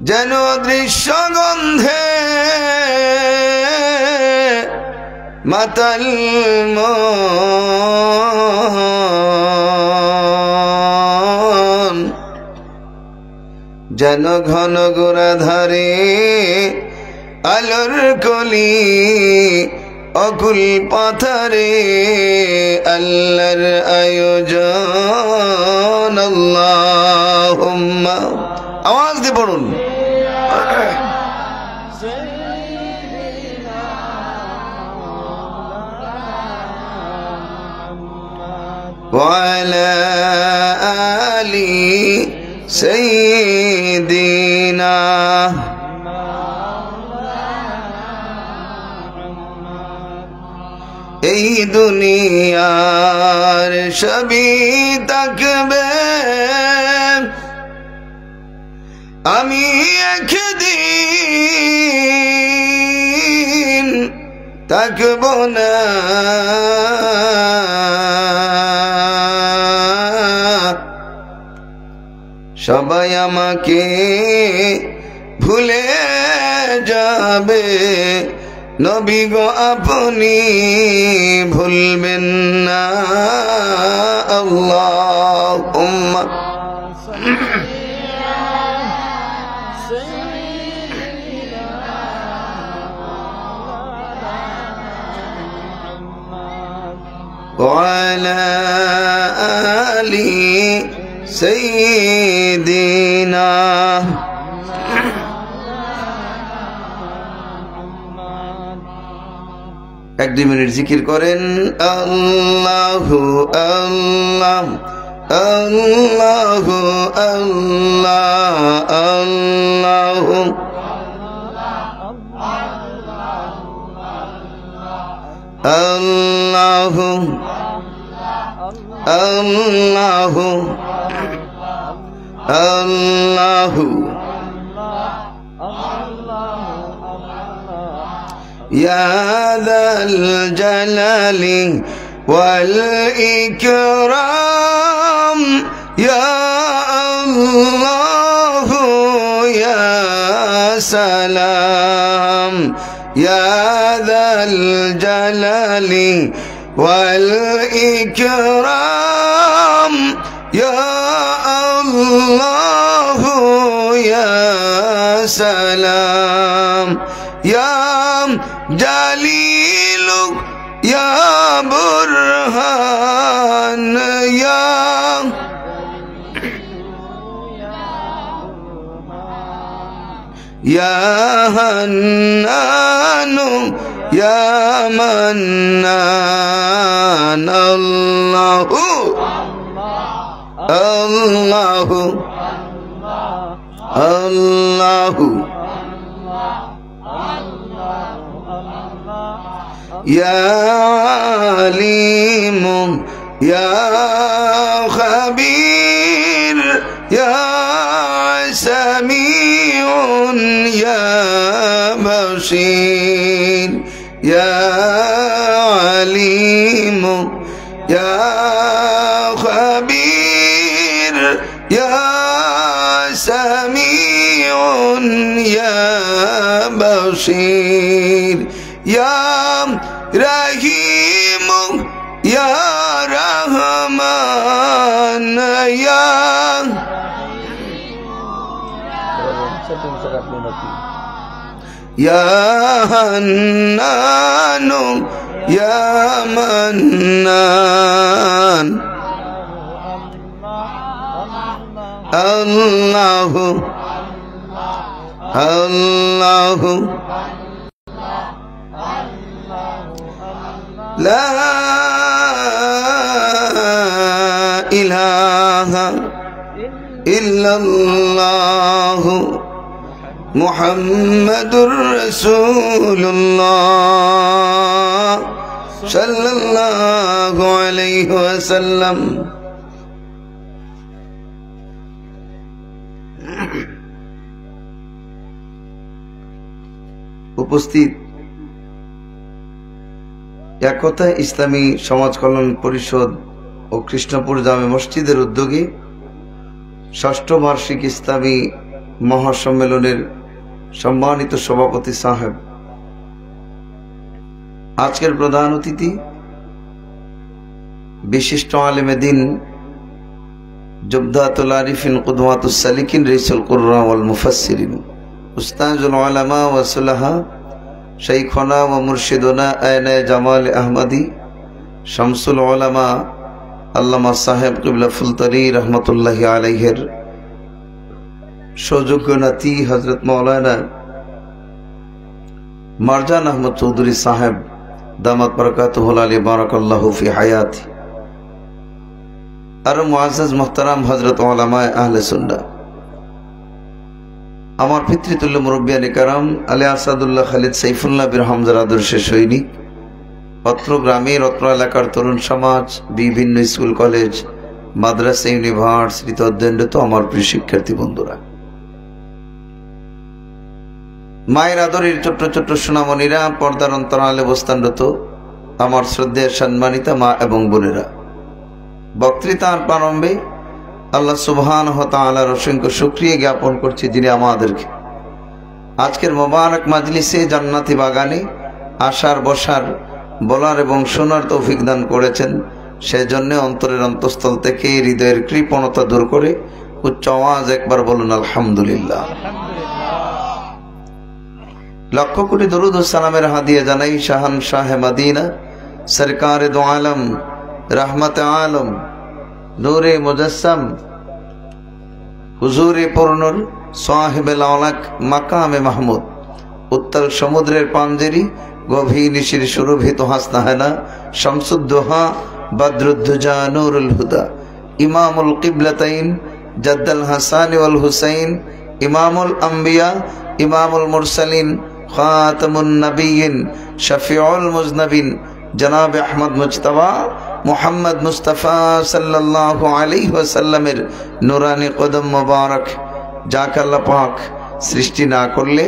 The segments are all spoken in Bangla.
যেন দৃশ্য গন্ধে মাতাল মন, যেন ঘন গোরাধারে আলোর কলি অকুল পাথারে আল্লাহর আয়োজন। আল্লাহুম্মা, আওয়াজ দিয়ে পড়ুন। ওয়ালা আলি সাইয়্যিদিনা, এই দুনিয়ার সবই থাকবে, আমি একদিন থাকব না। সবাই আমাকে ভুলে যাবে, নবী গো আপনি ভুলবেন না। আল্লাহুম্মা ওয়ালা আলি সাইয়্যিদিনা। এক দুই মিনিট জিকির করেন। আল্লাহু আল্লাহ আল্লাহু আল্লাহ আল্লাহু আল্লাহু আল্লাহু আল্লাহু ইয়া যাল জালালি ওয়াল ইকরাম, ইয়া আল্লাহু ইয়া সালাম, ইয়া যাল জালালি ওয়াল ইকরাম, ইয়া আল্লাহু ইয়া সালাম, ইয়া জালিলু ইয়া বুরহান, ইয়া হান্নানু ইয়া মান্নান। আল্লাহু আল্লাহু আল্লাহু ইয়া আলিমু ইয়া খাবীর, ইয়া সামিউন ইয়া বাসীর, ইয়া আলিমু ইয়া খাবীর, ইয়া সামিউন ইয়া বাসীর, ইয়া রহিমু ইয়া রহমান, ইয়া হান্নানু ইয়া মান্নান। আল্লাহু আল্লাহু লা ইলাহা ইল্লাল্লাহু মুহাম্মাদুর রাসূলুল্লাহ সাল্লাল্লাহু আলাইহি ওয়াসাল্লাম। উপস্থিত একতা ইসলামী সমাজ কল্যাণ পরিষদ ও কৃষ্ণপুর জামে মসজিদের উদ্যোগে ষষ্ঠ বার্ষিক ইসলামী মহাসম্মেলনের সম্মানিত সভাপতি সাহেব, আজকের প্রধান অতিথি বিশিষ্ট আলেমে দিন জুবদাতুল আরিফিন কুদওয়াতুস সালিকিন রাইসুল কুররা ওয়াল মুফাসসিরিন উস্তাজুল উলামা ওয়া সুলাহা শাইখুনা ওয়া মুরশিদুনা আয়না জামাল আহমদি শামসুল উলামা আল্লামা সাহেব কিবলা ফুলতরি রহমতুল্লাহি আলাইহির সুযোগ্য নাতি হযরত মাওলানা মারজান আহমদ চৌধুরী সাহেব দামাত বরকাতুহুল আলী বারাকাল্লাহু ফি হায়াতি, আর মুআজ্জাজ মুহতারাম হযরত উলামায়ে আহলে সুন্নাহ, আমার পিতৃতুল্য মুরব্বিয়ানে কারাম আলী আসাদুল্লাহ খালিদ সাইফুল্লাহ বীর হামজার আদর্শের সৈনিক, অত্র গ্রামের অত্র এলাকার তরুণ সমাজ, বিভিন্ন স্কুল কলেজ মাদ্রাসা ইউনিভার্সিটিতে অধ্যয়নরত আমার প্রিয় শিক্ষার্থী বন্ধুরা, মায়ের আদরের ছোট্ট ছোট্ট সোনামণিরা, পর্দার অন্তরালে অবস্থানরত আমার শ্রদ্ধেয় সম্মানিতা মা এবং বোনেরা, বক্তৃতার প্রারম্ভে আল্লাহ সুবহানাহু ওয়া তাআলার অসংখ্য শুকরিয়া জ্ঞাপন করছি, যিনি আমাদেরকে আজকের মোবারক মাজলিসে জান্নাতি বাগানে আসার, বসার, বলার এবং শোনার তৌফিক দান করেছেন। সেজন্য অন্তরের অন্তঃস্থল থেকে হৃদয়ের কৃপণতা দূর করে উচ্চ আওয়াজ একবার বলুন আলহামদুলিল্লাহ। লক্ষ কোটি দরুদ ও সালামের হাদিয়া জানাই শাহান শাহে মদিনা সরকারে দো আলম রহমত আলম নূরে মুজাসসাম হুজুরে পূর্ণর সাহেবে লাওলাক মাকামে মাহমুদ, উত্তাল সমুদ্রের পাঞ্জেরি, গভীর নিশির সুরভিত হাসনাহেনা, শামসুদ্দোহা বদরুদ্দুজা নূরুল হুদা, ইমামুল কিবলাতাইন জাদ্দাল হাসান ওয়াল হুসাইন, ইমামুল আম্বিয়া ইমামুল মুরসালিন খাতামুন নবিয়িন শফিউল মুজনবিন জনাব আহমদ মুজতবা মুহাম্মদ মুস্তাফা সাল্লাল্লাহু আলাইহি ওয়াসাল্লামের নূরানি কদম মোবারক, যাকে আল্লাহ পাক সৃষ্টি না করলে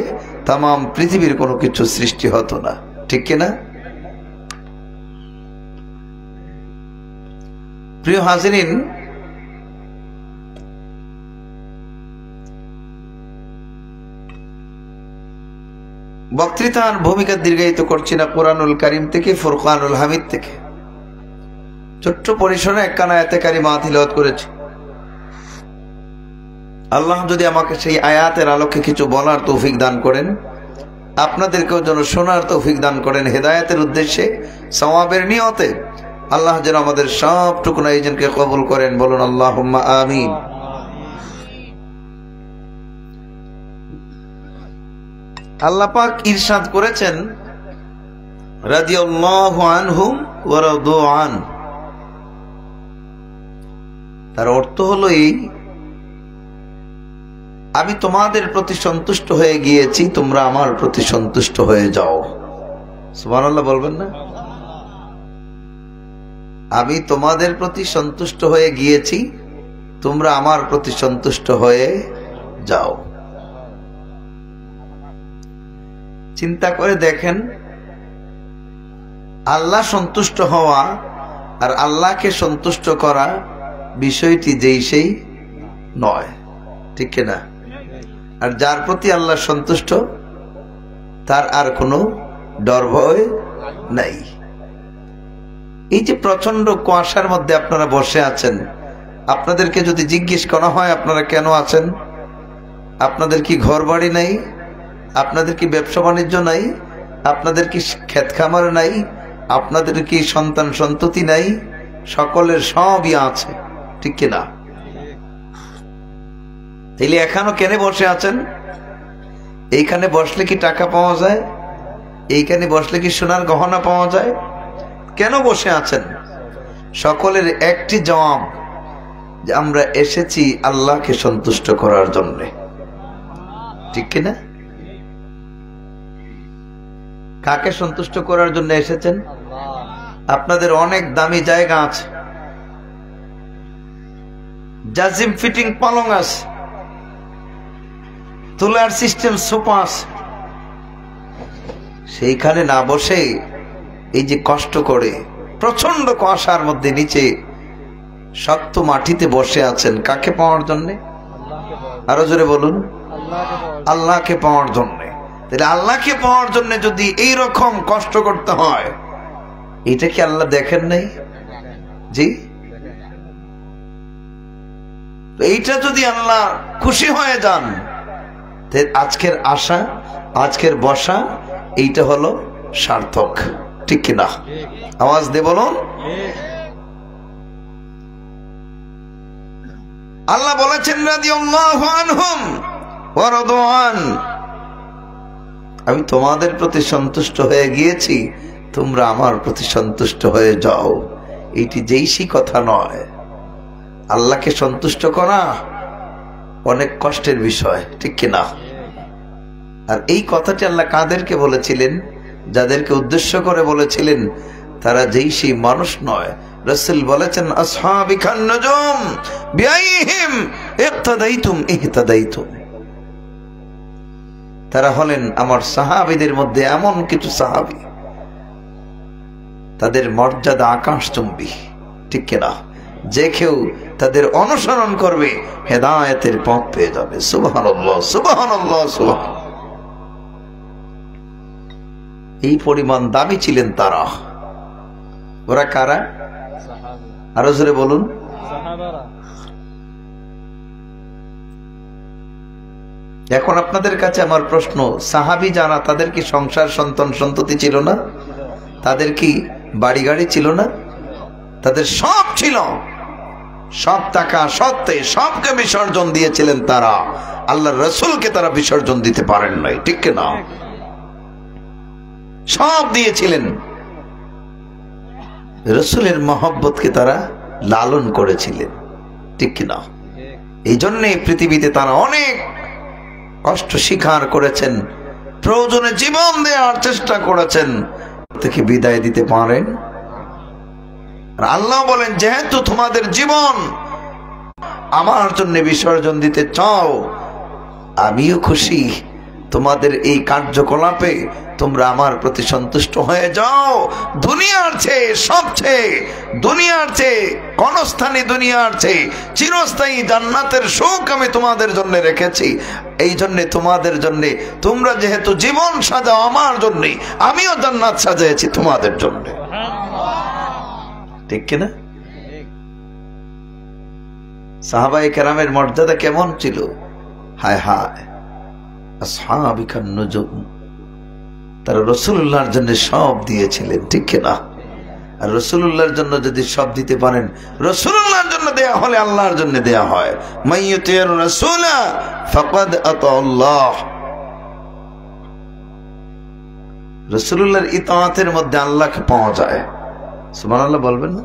তাম পৃথিবীর কোনো কিছু সৃষ্টি হতো না, ঠিক কিনা? প্রিয় হাজিরিন, বক্তৃতার ভূমিকা দীর্ঘায়িত করছি না, কুরআনুল কারীম থেকে, ফুরকানুল হামিদ থেকে ছোট্ট পরিসরে একখানা আয়াতে কারিমা তিলাওয়াত করেছি। আল্লাহ যদি আমাকে সেই আয়াতের আলোকে কিছু বলার তৌফিক দান করেন, আপনাদেরকেও যেন শোনার তৌফিক দান করেন, হেদায়েতের উদ্দেশ্যে, সওয়াবের নিয়তে আল্লাহ যেন আমাদের সবটুকু আয়োজনকে কবুল করেন, বলুন আল্লাহুম্মা আমিন। আল্লাহ পাক ইরশাদ করেছেন রাদিয়াল্লাহু আনহুম ওয়া রাদু আন, তার অর্থ হলো এই, আমি তোমাদের প্রতি সন্তুষ্ট হয়ে গিয়েছি, তোমরা আমার প্রতি সন্তুষ্ট হয়ে যাও। সুবহানাল্লাহ বলবেন না? আমি তোমাদের প্রতি সন্তুষ্ট হয়ে গিয়েছি, তোমরা আমার প্রতি সন্তুষ্ট হয়ে যাও। চিন্তা করে দেখেন, আল্লাহ সন্তুষ্ট হওয়া আর আল্লাহকে সন্তুষ্ট করা বিষয়টি যেই সেই নয়, ঠিক কিনা? আর যার প্রতি আল্লাহ সন্তুষ্ট তার আর কোনো ডর ভয় নাই। এই যে প্রচন্ড কুয়াশার মধ্যে আপনারা বসে আছেন, আপনাদেরকে যদি জিজ্ঞেস করা হয় আপনারা কেন আছেন, আপনাদের কি ঘর বাড়ি নাই, আপনাদের কি ব্যবসা বাণিজ্য নাই, আপনাদের কি ক্ষেত খামার নাই, আপনাদের কি সন্তান সন্ততি নাই, সকলের সবই আছে, ঠিক কিনা? তাইলে এখনো কেন বসে আছেন? এইখানে বসলে কি টাকা পাওয়া যায়? এইখানে বসলে কি সোনার গহনা পাওয়া যায়? কেন বসে আছেন? সকলের একটি জবাব, যে আমরা এসেছি আল্লাহকে সন্তুষ্ট করার জন্য, ঠিক কিনা? কাকে সন্তুষ্ট করার জন্য এসেছেন? আপনাদের অনেক দামি জায়গা আছে, জাজিম ফিটিং পালং আছে, তুলার সিস্টেম সোফা আছে, সেইখানে না বসে এই যে কষ্ট করে প্রচন্ড কুয়াশার মধ্যে নিচে শক্ত মাটিতে বসে আছেন, কাকে পাওয়ার জন্য? আরো জোরে বলুন। আল্লাহকে পাওয়ার জন্য। তাহলে আল্লাহকে পাওয়ার জন্য যদি এই রকম কষ্ট করতে হয়, এটা কি আল্লাহ দেখেন নাই? জি, এইটা যদি আল্লাহ খুশি হয়ে যান, আজকের আশা, আজকের বসা, এইটা হলো সার্থক। ঠিক কিনা? আওয়াজ দিয়ে বলুন। আল্লাহ বলেছেন রাদিয়াল্লাহু আনহুম ওয়া রাদু আন, আমি তোমাদের প্রতি সন্তুষ্ট হয়ে গিয়েছি, তোমরা আমার প্রতি সন্তুষ্ট হয়ে যাও। এইটি যেইসি কথা নয়। আল্লাহকে সন্তুষ্ট করা অনেক কষ্টের বিষয়। ঠিক কিনা? আর এই কথাটি আল্লাহ কাদেরকে বলেছিলেন? যাদেরকে উদ্দেশ্য করে বলেছিলেন তারা যেইসি মানুষ নয়। রাসূল বলেছেন আসহাবি কান নুজুম বিআইহিম ইক্তাদাইতুম ইহতাদাইতুম, তারা হলেন আমার সাহাবীদের মধ্যে এমন কিছু সাহাবী, তাদের মর্যাদা আকাশচুম্বী। ঠিক কিনা? যে কেউ তাদের অনুসরণ করবে হেদায়েতের পথ পেয়ে যাবে। সুবহানাল্লাহ, সুবহানাল্লাহ, সুবহানাল্লাহ। এই পরিমাণ দামি ছিলেন তারা। ওরা কারা? আরো জোরে বলুন। এখন আপনাদের কাছে আমার প্রশ্ন, সাহাবী যারা, তাদের কি সংসার, সন্তান, সন্ততি ছিল না? তাদের কি বাড়ি গাড়ি ছিল না? তাদের সব ছিল। সব টাকা সত্ত্বে সবকে বিসর্জন দিয়েছিলেন তারা। আল্লাহর রাসূলকে তারা বিসর্জন দিতে পারেন নাই। ঠিক কিনা? সব দিয়েছিলেন। রাসূলের মহব্বতকে তারা লালন করেছিলেন। ঠিক কিনা? এই জন্যে পৃথিবীতে তারা অনেক কষ্ট স্বীকার করেছেন, প্রয়োজনে জীবন দেওয়ার চেষ্টা করেছেন, থেকে বিদায় দিতে পারেন। আল্লাহ বলেন যেহেতু তোমাদের জীবন আমার জন্য বিসর্জন দিতে চাও, আমিও খুশি তোমাদের এই কার্যকলাপে তোমরা আমার প্রতি সন্তুষ্ট হয়ে যাও। দুনিয়ার চেয়ে, সবচেয়ে দুনিয়ার চেয়ে ক্ষণস্থায়ী, দুনিয়ার চেয়ে চিরস্থায়ী জান্নাতের সুখ আমি তোমাদের জন্য রেখেছি। এই জন্য তোমাদের জন্য, তোমরা যেহেতু জীবন সাজাও আমার জন্য, আমিও জান্নাত সাজিয়েছি তোমাদের জন্য। ঠিক কিনা? সাহাবায়ে কেরামের মর্যাদা কেমন ছিল! হায় হায়, আসহাবি কান নুজুম, তারা রাসূলুল্লাহর জন্য সব দিয়েছিলেন। ঠিক কিনা? আর রাসূলুল্লাহর জন্য যদি সব দিতে পারেন, রাসূলুল্লাহর জন্য দেয়া হলে আল্লাহর জন্য দেয়া হয়। মাইয়ুতির রাসূলা ফাকাদ আতাআল্লাহ, রাসূলুল্লাহর ইতাআতের মধ্যে আল্লাহকে পাওয়া যায়। সুবহানাল্লাহ বলবেন না?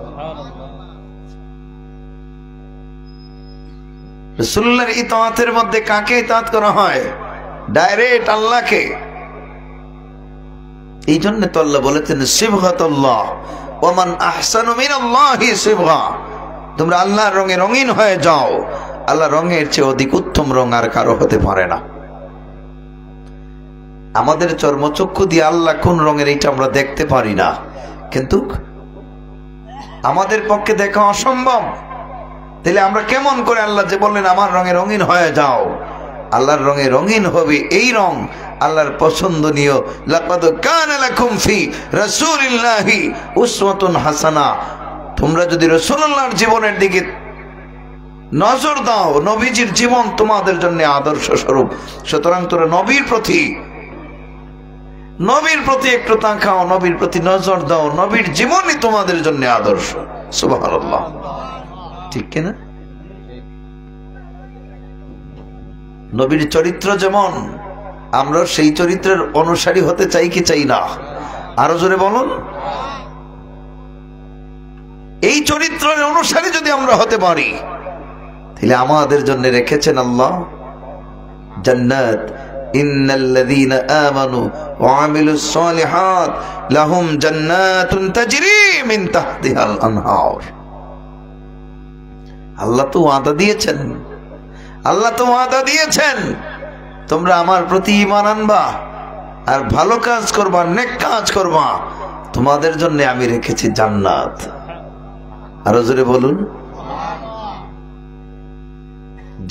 রাসূলুল্লাহর ইতাআতের মধ্যে কাকে ইতাআত করা হয়? ডাইরেক্ট আল্লাহকে। এই জন্য তো আল্লাহ বলেছেন সিবগাতুল্লাহ ওয়া মান আহসানু মিনাল্লাহি সিবগা, তোমরা আল্লাহর রঙে রঙিন হয়ে যাও। আল্লাহ রঙের চেয়ে অধিক উত্তম রং আর কারো হতে পারে না। আমাদের চর্মচক্ষু দিয়ে আল্লাহ কোন রঙের এটা আমরা দেখতে পারি না, কিন্তু আমাদের পক্ষে দেখা অসম্ভব। তাহলে আমরা কেমন করে, আল্লাহ যে বললেন আমার রঙে রঙিন হয়ে যাও, আল্লাহর রঙে রঙিন হবে এই রং আল্লাহর পছন্দনীয়। লাকাদ কানা লাকুম ফি রাসূলিল্লাহি উসওয়াতুন হাসানা, তোমরা যদি রাসূলুল্লাহর জীবনের দিকে নজর দাও, নবীজির জীবন তোমাদের জন্য আদর্শ স্বরূপ। সুতরাং তোমরা নবীর প্রতি একটু তাকাও, নবীর প্রতি নজর দাও, নবীর জীবনই তোমাদের জন্য আদর্শ। সুবহানাল্লাহ। ঠিক কিনা? নবীর চরিত্র যেমন, আমরা সেই চরিত্রের অনুসারী হতে চাই কি চাই না? আরো জোরে বলুন। এই চরিত্রের অনুসারী যদি আমরা হতে পারি, তাহলে আমাদের জন্য রেখেছেন আল্লাহ জান্নাত। ইন্নাল্লাযীনা আমানু ওয়া আমিলুস সালিহাত লাহুম জান্নাতুন তাজরি মিন তাহতিহাল আনহার। আল্লাহ তো ওয়াদা দিয়েছেন, আল্লাহ তো ওয়াদা দিয়েছেন, তোমরা আমার প্রতি ঈমান আনবা আর ভালো কাজ করবা, নেক কাজ করবা, তোমাদের জন্য আমি রেখেছি জান্নাত। আরো জোরে বলুন।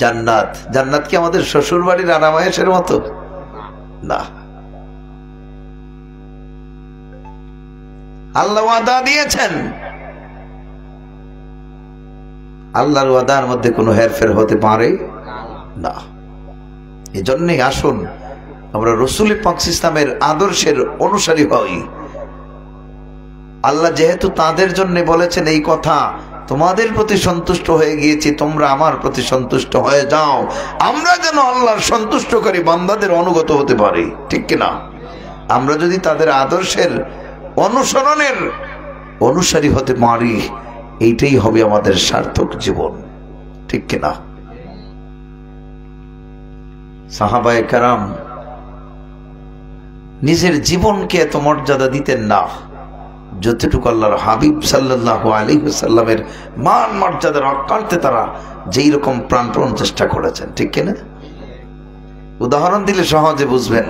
জান্নাত। জান্নাত কি আমাদের শ্বশুর বাড়ির আরামায়েশের মতো? না। আল্লাহ ওয়াদা দিয়েছেন, আল্লাহর ওয়াদার মধ্যে কোনো হেরফের হতে পারে না। এজন্যই আসুন আমরা রাসূল পাক ইসলামের আদর্শের অনুসারী হই। আল্লাহ যেহেতু তাদের জন্য বলেছেন এই কথা, তোমাদের প্রতি সন্তুষ্ট হয়ে গিয়েছি, তোমরা আমার প্রতি সন্তুষ্ট হয়ে যাও, আমরা যেন আল্লাহর সন্তুষ্টকারী বান্দাদের অনুগত হতে পারি, ঠিক কিনা? আমরা যদি তাদের আদর্শের অনুসরণের অনুসারী হতে পারি, এইটাই হবে আমাদের সার্থক জীবন, ঠিক কিনা? সাহাবায়ে কেরাম নিজের জীবনকে এত মর্যাদা দিতেন না যতটুকু আল্লাহর হাবিব সাল্লাল্লাহু আলাইহি ওয়াসাল্লামের মান মর্যাদা রক্ষার্থে তারা যেই রকম প্রাণপণ চেষ্টা করেছেন, ঠিক কিনা? উদাহরণ দিলে সহজে বুঝবেন।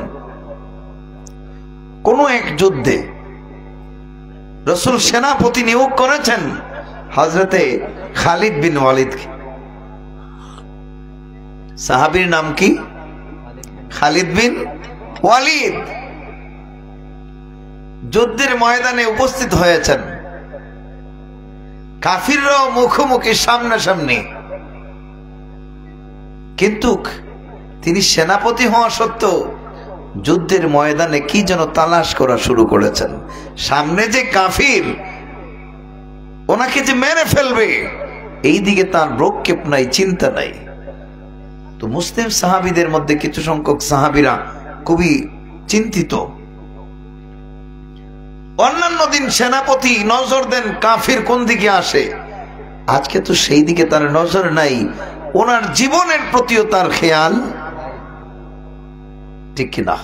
কোন এক যুদ্ধে রাসূল সেনাপতি নিয়োগ করেছেন হযরতে খালিদ বিন ওয়ালিদ। সাহাবীর নাম কি? খালিদ বিন ওয়ালিদ। যুদ্ধের ময়দানে উপস্থিত হয়েছেন, কাফিররাও মুখোমুখি সামনাসামনি, কিন্তু তিনি সেনাপতি হওয়া সত্ত্বেও যুদ্ধের ময়দানে কি যেন তালাশ করা শুরু করেছেন। সামনে যে কাফির, ওনাকে যে মেরে ফেলবে, এই দিকে তার ভ্রুক্ষেপ নাই, চিন্তা নাই। তো মুসলিম সাহাবীদের মধ্যে কিছু সংখ্যক সাহাবীরা খুবই চিন্তিত। অন্যান্য দিন সেনাপতি নজর দেন কাফির কোন দিকে আসে, আজকে তো সেই দিকে তার নজর নাই, ওনার জীবনের প্রতিও তার খেয়াল, ঠিক কিনা?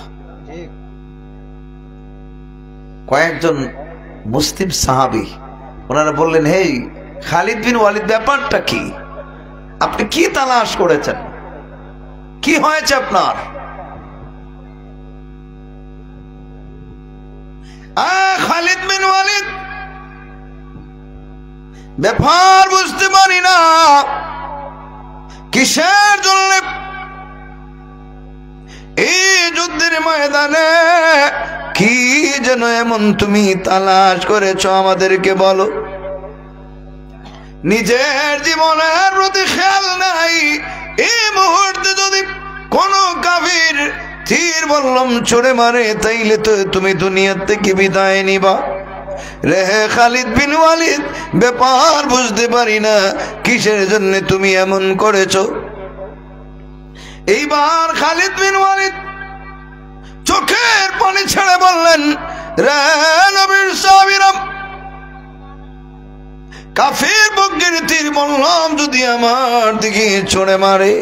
কয়েকজন মুসলিম সাহাবী ওনারা বললেন, হে খালিদ বিন ওয়ালিদ, ব্যাপারটা কি? আপনি কি তালাশ করেছেন? কি হয়েছে আপনার? খালিদ বিন ওয়ালিদ, ব্যাপার বুঝতে পারি না, কিসের জন্য এই যুদ্ধের ময়দানে কি যেন এমন তুমি তালাশ করেছো, আমাদেরকে বলো। নিজের জীবনের প্রতি খেয়াল নাই, এই মুহূর্তে যদি কোন কাফির তীর বললাম ছুড়ে মারে, তাইলে তো তুমি দুনিয়া থেকে বিদায় নিবা। রে খালিদ বিন ওয়ালিদ, ব্যাপার বুঝতে পারি না, কিসের জন্য তুমি এমন করেছো? এইবার খালিদ বিন ওয়ালিদ চোখের পানি ছেড়ে বললেন, রে নবীর সাহাবীরা, কাফির বগ্গের তীর বললাম যদি আমার দিকে ছুঁড়ে মারে,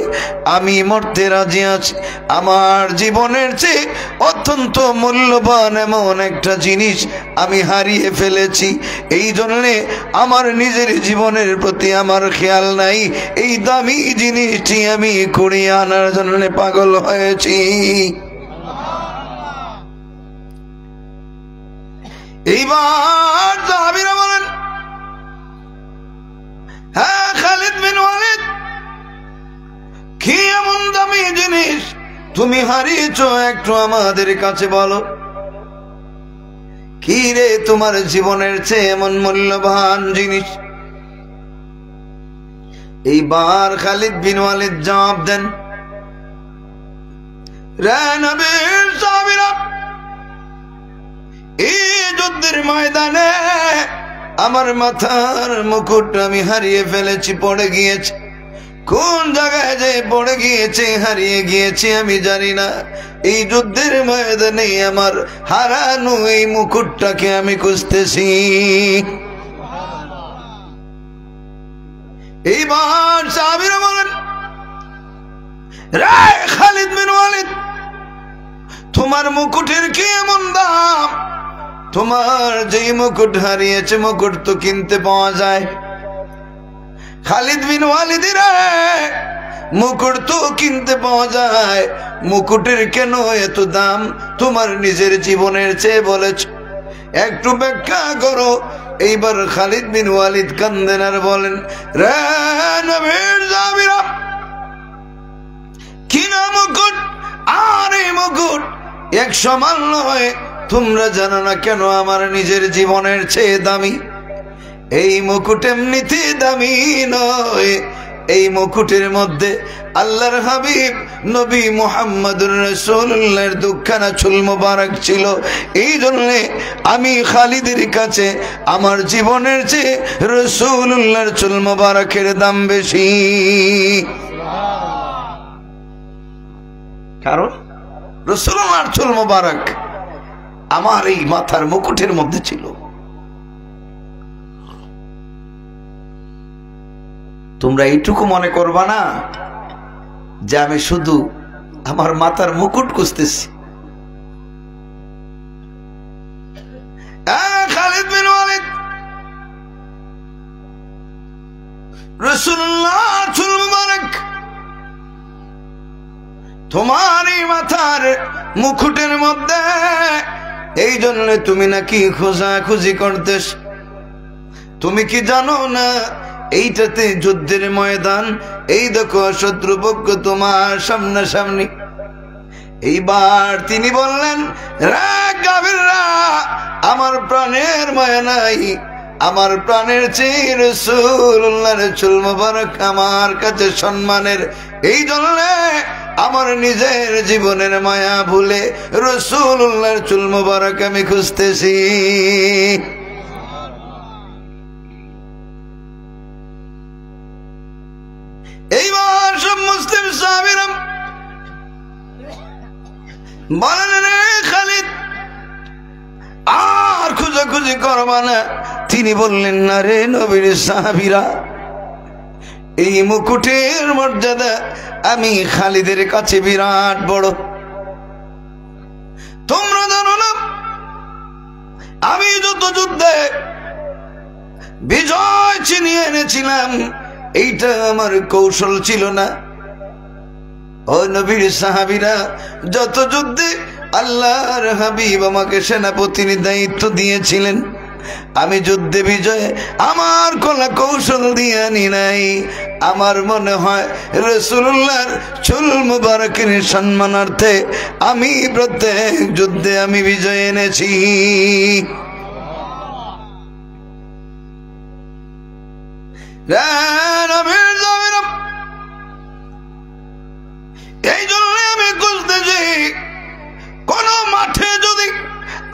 আমি মরতে রাজি আছি। আমার জীবনের চেয়ে অত্যন্ত মূল্যবান এমন একটা জিনিস আমি হারিয়ে ফেলেছি, এই জন্যে আমার নিজের জীবনের প্রতি আমার খেয়াল নাই, এই দামি জিনিসটি আমি কুড়িয়ে আনার জন্য পাগল হয়েছি। এইবার সাহাবীরা বলেন, হ্যাঁ খালিদ বিন ওয়ালিদ, কি এমন দামি জিনিস তুমি হারিয়েছো, একটু আমাদের কাছে বলো। কি রে তোমার জীবনের চেয়ে এমন মূল্যবান জিনিস? এইবার খালিদ বিন ওয়ালিদ জবাব দেন, রে নবীর সাহাবীরা, এই যুদ্ধের ময়দানে আমার মাথার মুকুট আমি হারিয়ে ফেলেছি, পড়ে গিয়েছে। কোন জায়গায় যে পড়ে গিয়েছে, হারিয়ে গিয়েছে আমি জানি না। এই যুদ্ধের ময়দানে আমার হারানো এই মুকুটটাকে আমি খুঁজতেছি। এইবার সাহাবীরা বলেন, রে খালিদ বিন ওয়ালিদ, তোমার মুকুটের কি এমন দাম? তোমার যেই মুকুট হারিয়েছে, মুকুট তো কিনতে পাওয়া যায়। খালিদ বিন ওয়ালিদ রে, মুকুট তো কিনতে পাওয়া যায়, মুকুটের কেন এত দাম তোমার নিজের জীবনের চেয়ে বলেছ? একটু ব্যাখ্যা করো। এইবার খালিদ বিন ওয়ালিদ কান্দেন আর বলেন, রে নবীর সাহাবীরা, এক সমান নয়। তোমরা জানো না কেন আমার নিজের জীবনের চেয়ে দামি? এই মুকুট এমনিতে দামি নয়, এই মুকুটের মধ্যে আল্লাহর হাবিব নবী মুহাম্মদুর রাসূলুল্লাহর দুখানা চুল মোবারক ছিল। এই জন্য আমি খালিদের কাছে আমার জীবনের চেয়ে রাসূলুল্লাহর চুল মোবারকের দাম বেশি। কারণ রাসূলুল্লাহর চুল মোবারক আমার এই মাথার মুকুটের মধ্যে ছিল। তোমরা এইটুকু মনে করবা না যে আমি শুধু আমার মাথার মুকুট খুঁজতেছি। খালিদ বিন ওয়ালিদ রাসূলুল্লাহর চুল মোবারক তোমার এই মাথার মুকুটের মধ্যে, এই জন্য তুমি নাকি খোঁজাখুঁজি করতেছ। তুমি কি জানো না এইটাতে যুদ্ধের ময়দান, এই দেখো শত্রুপক্ষ তোমার সামনাসামনি। এইবার তিনি বললেন, কাফিররা, আমার প্রাণের মায়া নাই, আমার প্রাণের চেয়ে রাসূলুল্লাহর চুল মোবারক আমার কাছে সম্মানের। এই জন্য আমার নিজের জীবনের মায়া ভুলে রাসূলুল্লাহর চুল মোবারক আমি খুঁজতেছি। এইবার সব মুসলিম সাহাবীরা বলেন, রে খালিদ আর খুঁজাখুঁজি করবা না। তিনি বললেন, না রে নবীর সাহাবীরা, এই মুকুটের মর্যাদা আমি খালিদের কাছে বিরাট বড়। তোমরা জানো না আমি যত যুদ্ধে বিজয় ছিনিয়ে এনেছিলাম, এইটা আমার কৌশল ছিল না। ও নবীর সাহাবীরা, যত যুদ্ধে আল্লাহর হাবিব আমাকে সেনাপতির দায়িত্ব দিয়েছিলেন, আমি যুদ্ধে বিজয়ে আমার কলা কৌশল দিয়ে আনি নাই। আমার মনে হয় রাসূলুল্লাহর চুল মুবারকের সম্মানার্থে আমি প্রত্যেক যুদ্ধে আমি বিজয় এনেছি। এই জন্য আমি খুঁজতেছি, কোন মাঠে যদি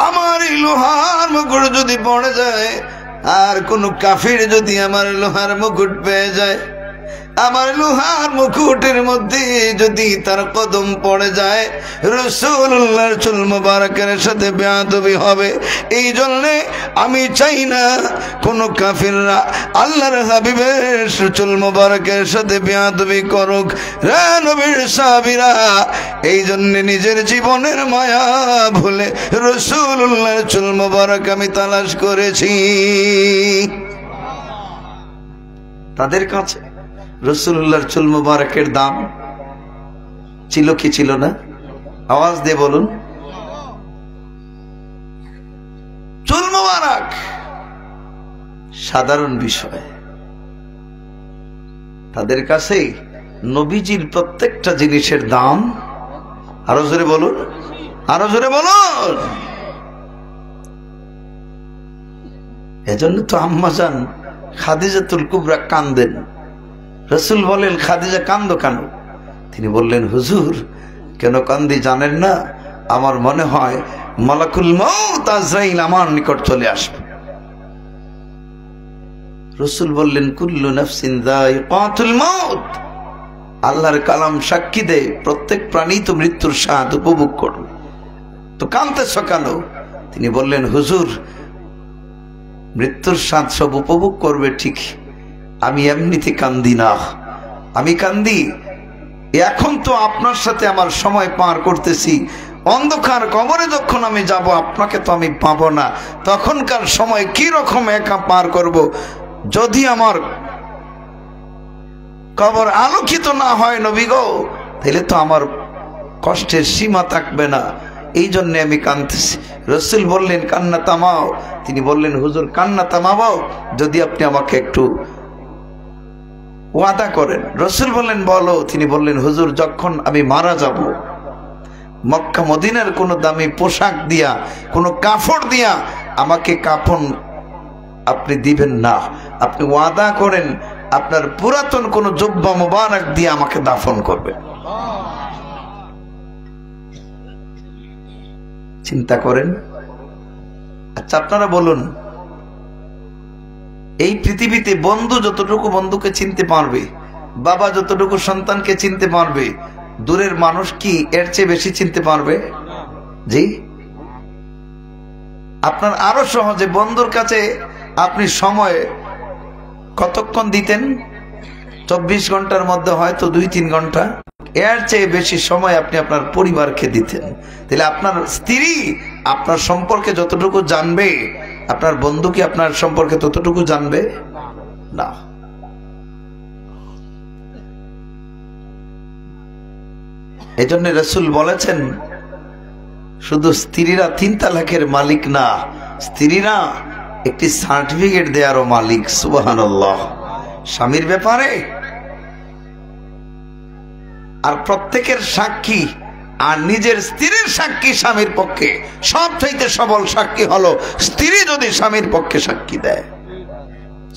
আমার এই লোহার মুকুট যদি পড়ে যায়, আর কোন কাফির যদি আমার লোহার মুকুট পেয়ে যায়, আমার লোহার মুকুটের মধ্যে যদি তার কদম পড়ে যায়, রাসূলুল্লাহর চুল মুবারকের সাথে বেয়াদবি হবে। এই জন্য আমি চাই না কোন কাফিররা আল্লাহর হাবিবের চুল মুবারকের সাথে বেয়াদবি করুক। রে নবীর সাহাবীরা, এই জন্য নিজের জীবনের মায়া ভুলে রাসূলুল্লাহর চুল মুবারক আমি তালাশ করেছি। তাদের কাছে রাসূলুল্লাহর চুল মুবারকের দাম ছিল কি ছিল না? আওয়াজ দিয়ে বলুন। চুল মুবারক সাধারণ বিষয়, তাদের কাছে নবীজির প্রত্যেকটা জিনিসের দাম। আরো জোরে বলুন, আরো জোরে বলুন। এজন্য তো আম্মাজান খাদিজাতুল কুবরা কান্দেন। রাসূল বলেন, খাদিজা কান্দো কেন? তিনি বললেন, হুজুর কেন কান্দি জানেন না? আমার মনে হয় মালাকুল মউত আজরাইল আমার নিকট চলে আসবে। রাসূল বললেন, কুল্লু নাফসিন যায়িকাতুল মউত, আল্লাহর কালাম সাক্ষী দেয় প্রত্যেক প্রাণী তো মৃত্যুর স্বাদ উপভোগ করবে, তো কাঁদতেছ কেন? তিনি বললেন, হুজুর মৃত্যুর স্বাদ সব উপভোগ করবে ঠিক, আমি এমনিতে কান্দি না, আমি কান্দি এখন তো আপনার সাথে আমার সময় পার করতেছি। অন্ধকার কবরে যখন আমি যাব, আপনাকে তো আমি পাবো না, তখনকার সময় কি রকম একা পার করব। যদি আমার কবর আলোকিত না হয় নবী গো, তাহলে তো আমার কষ্টের সীমা থাকবে না। এই জন্য আমি কাঁদতেছি। রাসূল বললেন, কান্না থামাও। তিনি বললেন, হুজুর কান্না থামাও যদি আপনি আমাকে একটু ওয়াদা করেন। রাসূল বললেন, বলো। তিনি বললেন, হুজুর যখন আমি মারা যাব, মক্কা মদিনার কোনো দামি পোশাক দিয়া, কোনো কাপড় দিয়া আমাকে কাফন আপনি দিবেন না। আপনি ওয়াদা করেন আপনার পুরাতন কোন জুব্বা মুবারক দিয়ে আমাকে দাফন করবেন। চিন্তা করেন। আচ্ছা আপনারা বলুন, এই পৃথিবীতে বন্ধু যতটুকু বন্ধুকে চিনতে পারবে, বাবা যতটুকু সন্তানকে চিনতে পারবে, দূরের মানুষ কি এর চেয়ে বেশি চিনতে পারবে? জি। আপনার আরো সহজে বন্ধুর কাছে আপনি সময় কতক্ষণ দিতেন? 24 ঘন্টার মধ্যে হয়তো 2-3 ঘন্টা। এর চেয়ে বেশি সময় আপনি আপনার পরিবারকে দিতেন। তাহলে আপনার স্ত্রী আপনার সম্পর্কে যতটুকু জানবে, আপনার বন্ধু কি আপনার সম্পর্কে ততটুকু জানবে না। এই জন্য রাসূল বলেছেন, শুধু স্ত্রীরা 3 তালাকের মালিক না, স্ত্রীরা একটি সার্টিফিকেট দেওয়ারও মালিক। সুবহানাল্লাহ। স্বামীর ব্যাপারে আর প্রত্যেকের সাক্ষী আর নিজের স্ত্রীর সাক্ষী স্বামীর পক্ষে সবচাইতে সবল সাক্ষী হলো স্ত্রী যদি স্বামীর পক্ষে সাক্ষী দেয়।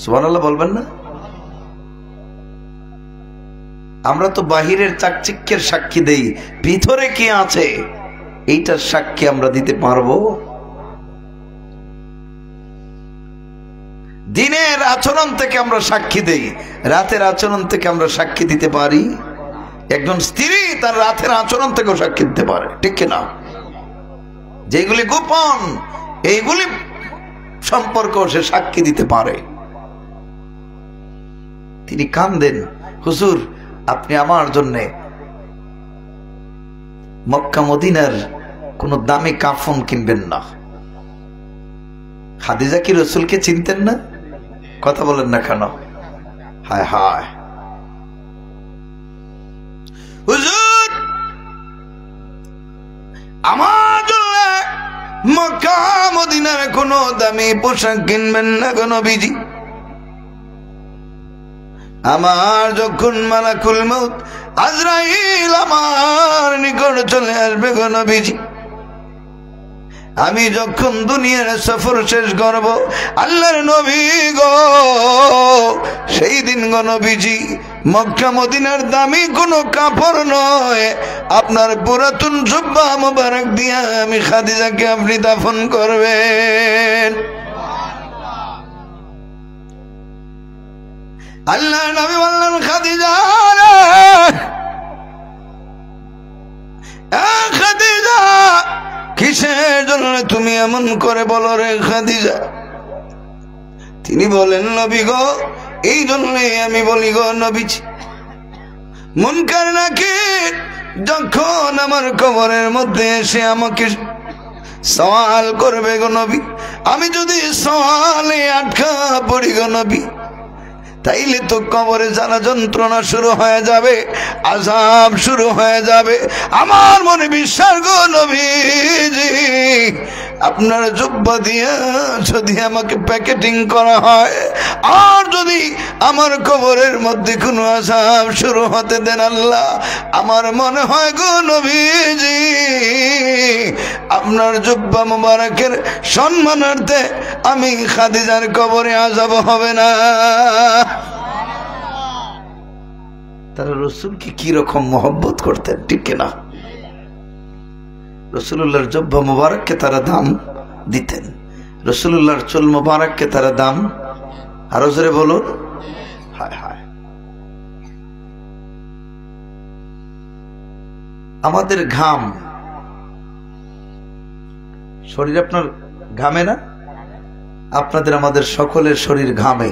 সুবহানাল্লাহ বলবেন না? আমরা তো বাহিরের চাকচিক্যের সাক্ষী দেই, ভিতরে কি আছে এইটার সাক্ষী আমরা দিতে পারবো? দিনের আচরণ থেকে আমরা সাক্ষী দেই, রাতের আচরণ থেকে আমরা সাক্ষী দিতে পারি? একজন স্ত্রী তার রাতের আচরণ থেকেও সাক্ষী দিতে পারে, ঠিক কিনা? যেগুলি গোপন এইগুলি সম্পর্ক সে সাক্ষী দিতে পারে। তিনি কান্দেন, হুজুর আপনি আমার জন্য মক্কা মদিনার কোন দামি কাফন কিনবেন না। খাদিজা কি রাসূলকে চিনতেন না? কথা বলেন না কেন? হায় হায়। হুজুর আমার জন্য মক্কা মদিনার কোন দামি পোশাক কিনবেন না গো নবীজি। আমার যখন মালাকুল মউত আজরাইল আমার নিকট চলে আসবে গো নবীজি, আমি যখন দুনিয়ার সফর শেষ করব আল্লাহর নবী গো, সেই দিন গো নবীজি মক্কা মদিনার দামি কোনো কাপড় নয়, আপনার পুরাতন জুব্বা মোবারক দিয়া আমি খাদিজাকে আপনি দাফন করবেন। আল্লাহর নবী বললেন, খাদিজা খাদিজা কিসের জন্য তুমি এমন করে বলো রে খাদিজা? তিনি বলেন, নবী গো এই জন্যই আমি বলি গো নবীজি, মুনকার নাকির যখন আমার কবরের মধ্যে এসে আমাকে সওয়াল করবে গো নবী, আমি যদি সওয়ালে আটকা পড়ি গো নবী, তাইলে তো কবরে জ্বালা যন্ত্রণা শুরু হয়ে যাবে, আযাব শুরু হয়ে যাবে। আমার মনে বিশ্বাস গো নবীজি, আপনার জুব্বা দিয়ে যদি আমাকে প্যাকেটিং করা হয় আর যদি আমার কবরের মধ্যে কোনো আযাব শুরু হতে দেন আল্লাহ, আমার মনে হয় গো নবীজি আপনার জুব্বা মুবারকের সম্মানার্থে আমি খাদিজার কবরে আযাব হবে না। তারা রাসূলকে কি রকম মহব্বত করতেন, ঠিক কিনা? রাসূলুল্লাহর জুব্বা মুবারককে তারা দাম দিতেন, রাসূলুল্লাহর চুল মুবারককে তারা দাম, আরো জোরে বলুন হায় হায়। আমাদের ঘাম, শরীর আপনার ঘামে না? আপনাদের আমাদের সকলের শরীর ঘামে।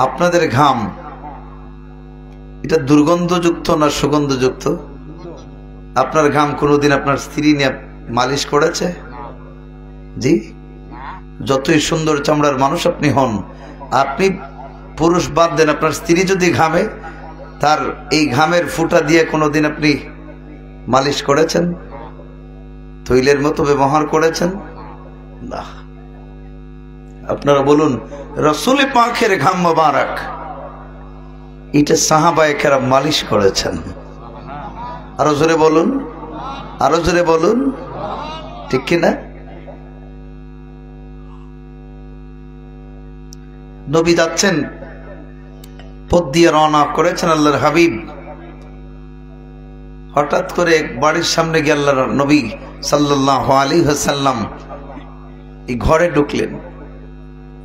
আপনাদের ঘাম এটা দুর্গন্ধযুক্ত না সুগন্ধযুক্ত? আপনার ঘাম কোনোদিন আপনার স্ত্রী নিয়ে মালিশ করেছে? জি। যতই সুন্দর চামড়ার মানুষ আপনি হন, আপনি পুরুষ বাদ দেন, আপনার স্ত্রী যদি ঘামে তার এই ঘামের ফুটা দিয়ে কোনোদিন আপনি মালিশ করেছেন? তৈলের মতো ব্যবহার করেছেন? না। আপনারা বলুন, রাসূল পাকের ঘাম মোবারক এটা সাহাবায়ে কেরাম মালিশ করেছেন। আরো জোরে বলুন আরো জোরে বলুন, ঠিক কিনা? নবী যাচ্ছেন, পথ দিয়ে রওনা করেছেন আল্লাহর হাবিব। হঠাৎ করে বাড়ির সামনে গিয়ে আল্লাহর নবী সাল্লাল্লাহু আলাইহি ওয়াসাল্লাম এই ঘরে ঢুকলেন।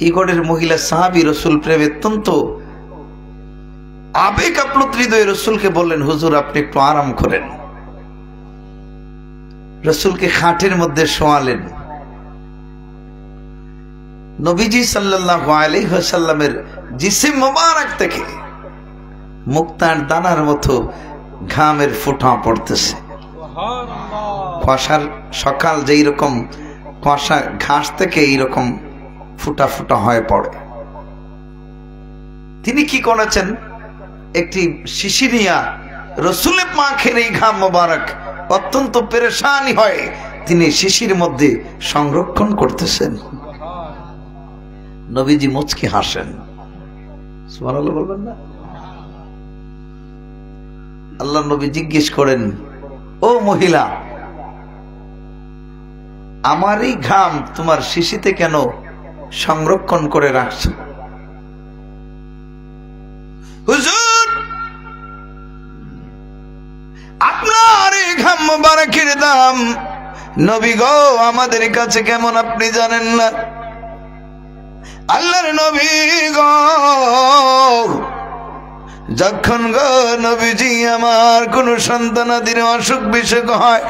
এই ঘরের মহিলা সাহাবী রাসূল প্রেমে অত্যন্ত আবেগ আপ্লুত হৃদয়ে রাসূলকে বললেন, হুজুর আপনি একটু আরাম করেন। রাসূলকে খাটের মধ্যে শোয়ালেন। নবীজি সাল্লাল্লাহু আলাইহি ওয়াসাল্লামের জিসিম মোবারক থেকে মুক্তার দানার মতো ঘামের ফোঁটা পড়তেছে। কুয়াশার সকাল যেই রকম কুয়াশা ঘাস থেকে এইরকম ফুটা ফুটা হয়ে পড়ে। তিনি কি করেছেন, একটি শিশি নিয়া রাসূলের পাকের এই ঘাম মোবারক অত্যন্ত পেরেশানি হয় তিনি শিশির মধ্যে সংরক্ষণ করতেছেন। নবীজি মুচকি হাসেন, সুবহানাল্লাহ বলবেন না? আল্লাহ নবী জিজ্ঞেস করেন, ও মহিলা, আমার এই ঘাম তোমার শিশিতে কেন সংরক্ষণ করে রাখছো? হুজুর, আপনার এই ঘাম মোবারকের দাম নবী গো আমাদের কাছে কেমন আপনি জানেন না। আল্লাহর নবী গো, যখন গো নবীজি আমার কোন সন্তানাদির অসুখ বিসুখ হয়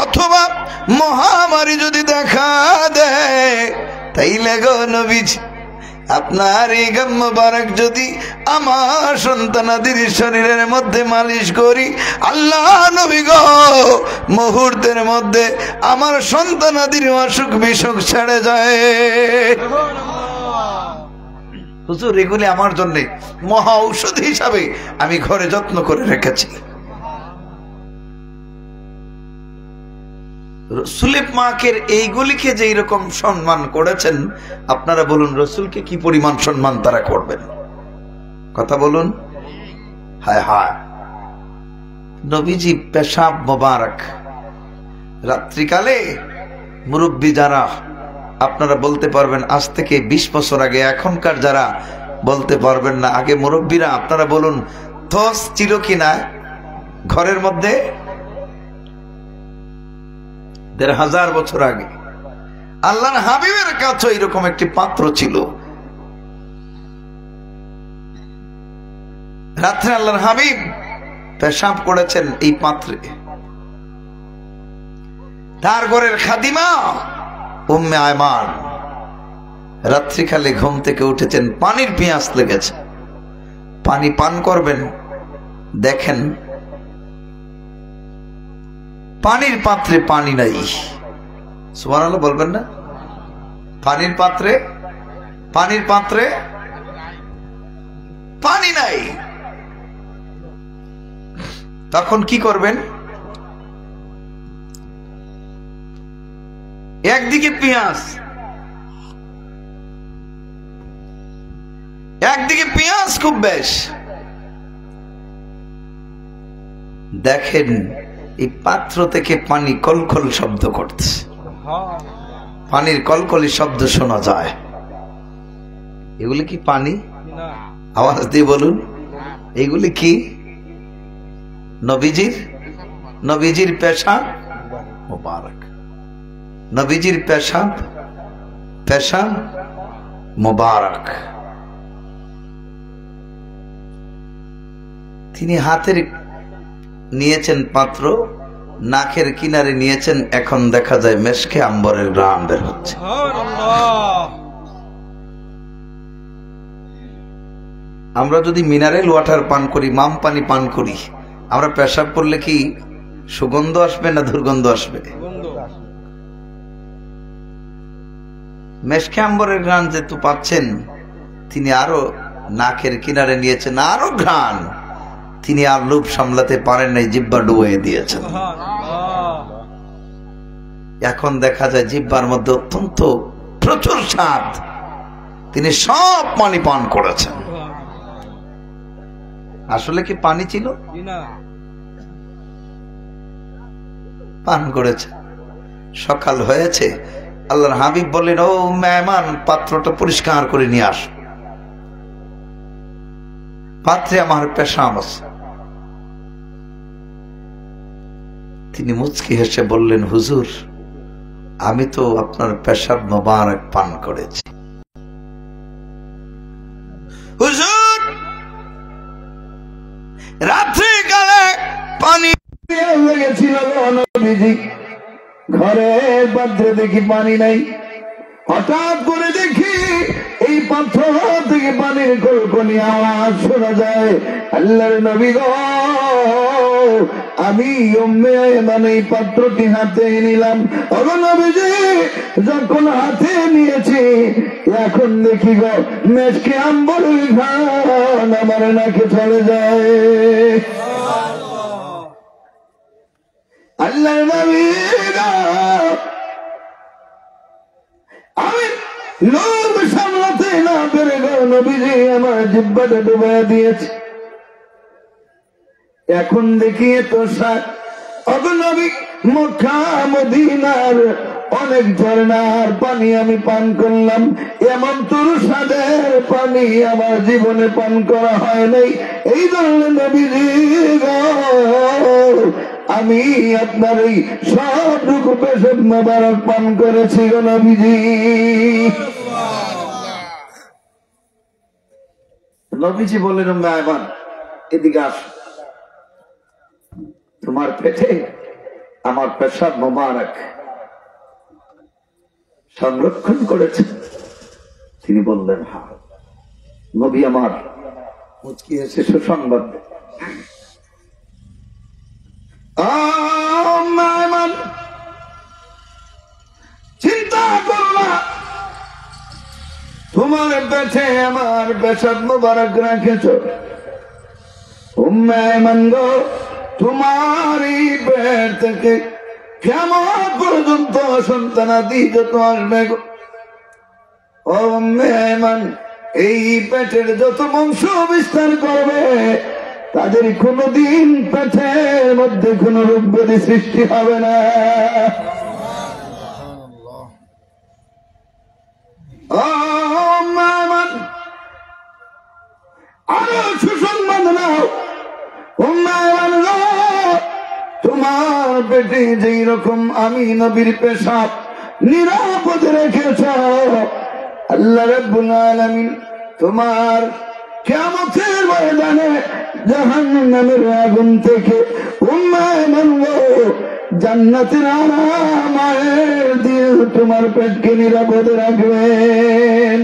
অথবা মহামারী যদি দেখা দেয়, তাইলে গো নবীজি আপনার এই গাম মোবারক যদি আমার সন্তানাদির শরীরের মধ্যে মালিশ করি, আল্লাহ নবী গো মুহূর্তের মধ্যে আমার সন্তানাদির অসুখ বিসুখ ছেড়ে যায়। হুজুর এগুলি আমার জন্য মহা ঔষধ হিসাবে আমি ঘরে যত্ন করে রেখেছি। রাসূলের পাকের এইগুলিকে যেই রকম সম্মান করেছেন, আপনারা বলুন রাসূলকে কি পরিমাণ সম্মান তারা করবেন? কথা বলুন। হায় হায়, নবীজি পেশাব মোবারক রাত্রিকালে, মুরব্বী যারা আপনারা বলতে পারবেন আজ থেকে 20 বছর আগে, এখনকার যারা বলতে পারবেন না, আগে মুরব্বীরা আপনারা বলুন থস ছিল কিনা ঘরের মধ্যে? 1500 বছর আগে আল্লাহর হাবিবের কাছে এরকম একটি পাত্র ছিল। রাত্রে আল্লাহর হাবিব পেশাব করেছেন এই পাত্রে। তার ঘরের খাদিমা উম্মে আয়মান রাত্রিকালে ঘুম থেকে উঠেছেন, পানির পিয়াস লেগেছে, পানি পান করবেন। দেখেন পানির পাত্রে পানি নাই। সুবহানাল্লাহ বলবেন না? পানির পাত্রে পানি নাই। তখন কি করবেন? একদিকে পেঁয়াজ খুব বেশ। দেখেন এই পাত্র থেকে পানি কলকল শব্দ করতেছে, পানির কলকলি শব্দ শোনা যায়। এগুলি কি পানি? আওয়াজ দিয়ে বলুন, এগুলি কি? নবীজির পেশাব মোবারক। নবীজির পেশাব মোবারক। তিনি হাতের নিয়েছেন পাত্র, নাকের কিনারে নিয়েছেন, এখন দেখা যায় মেশকে আম্বরের ঘ্রাণ বের হচ্ছে। আমরা যদি মিনারেল ওয়াটার পান করি, মাম পানি পান করি, আমরা পেশাব করলে কি সুগন্ধ আসবে না দুর্গন্ধ আসবে? মেশকে আম্বরের ঘ্রাণ যেহেতু পাচ্ছেন, তিনি আরো নাকের কিনারে নিয়েছেন আরো ঘ্রাণ। তিনি আর লোভ সামলাতে পারেন নাই, জিহ্বা ডুবিয়ে দিয়েছেন। এখন দেখা যায় জিহ্বার মধ্যে অত্যন্ত প্রচুর স্বাদ, তিনি সব পানি পান করেছেন। আসলে কি পানি ছিল? পান করেছে। সকাল হয়েছে, আল্লাহর হাবিব বললেন, ও মেহমান, পাত্রটা পরিষ্কার করে নিয়ে আস, পাত্রে আমার পেশাব আছে। তিনি মুচকি হেসে বললেন, হুজুর, আমি তো আপনার পেশাব মোবারক পান করেছি। হুজুর, রাত্রি কালে পানি লেগেছিল, ঘরের পাত্রে দেখি পানি নাই। হঠাৎ করে দেখি এই পাথর থেকে পানির কলকনি আওয়াজ শোনা যায়। আল্লাহর নবী গো, আমি এই পাত্রটি হাতে নিলাম। নবীজি, যখন হাতে নিয়েছি, এখন দেখি গো মেশকে আম্বরের ঘ্রাণ আমার নাকে চলে যায়। আল্লাহর নবী গো, আমি লোভ সামলাতে না পেরে গো নবীজি আমার জিহ্বাটা ডুবাইয়া দিয়েছে। এখন দেখি তো নবী, মক্কা মদিনার অনেক ঝর্ণার পানি আমি পান করলাম, এমন তোর স্বাদের পানি আমার জীবনে পান করা হয় নাই। এই ধরনের নবীজি গো, আমি আপনার এই সবটুকু পেশাব মোবারক পান করেছি গো নবীজি। নবীজি বললেন, মেহমান এদিকে আস, তোমার পেটে আমার পেশাব মোবারক সংরক্ষণ করেছে। তিনি বললেন, হ্যাঁ। নবী আমার মুচকি হেসে সুসংবাদ, মেহমান চিন্তা করো না, তোমার পেটে আমার পেশাব মোবারক রেখেছ। মেহমান গো, তোমার এই পেট থেকে কেমন পর্যন্ত সন্তানাদি যত আসবে গো, ও মেহমান, এই পেটের যত বংশ বিস্তার করবে, তাদের কোনদিন পেটের মধ্যে কোন রোগ ব্যাধি সৃষ্টি হবে না। মেহমান, আরো সুসংবাদ নাও। তোমার পেটে যেই রকম আমি নবীর পেশাব নিরাপদ রেখেছ, আল্লাহ রাব্বুল আলামিন তোমার কিয়ামতের ময়দানে জাহান্নামের আগুন থেকে জান্নাতের আরামায়ের দিয়ে তোমার পেটকে নিরাপদ রাখবেন।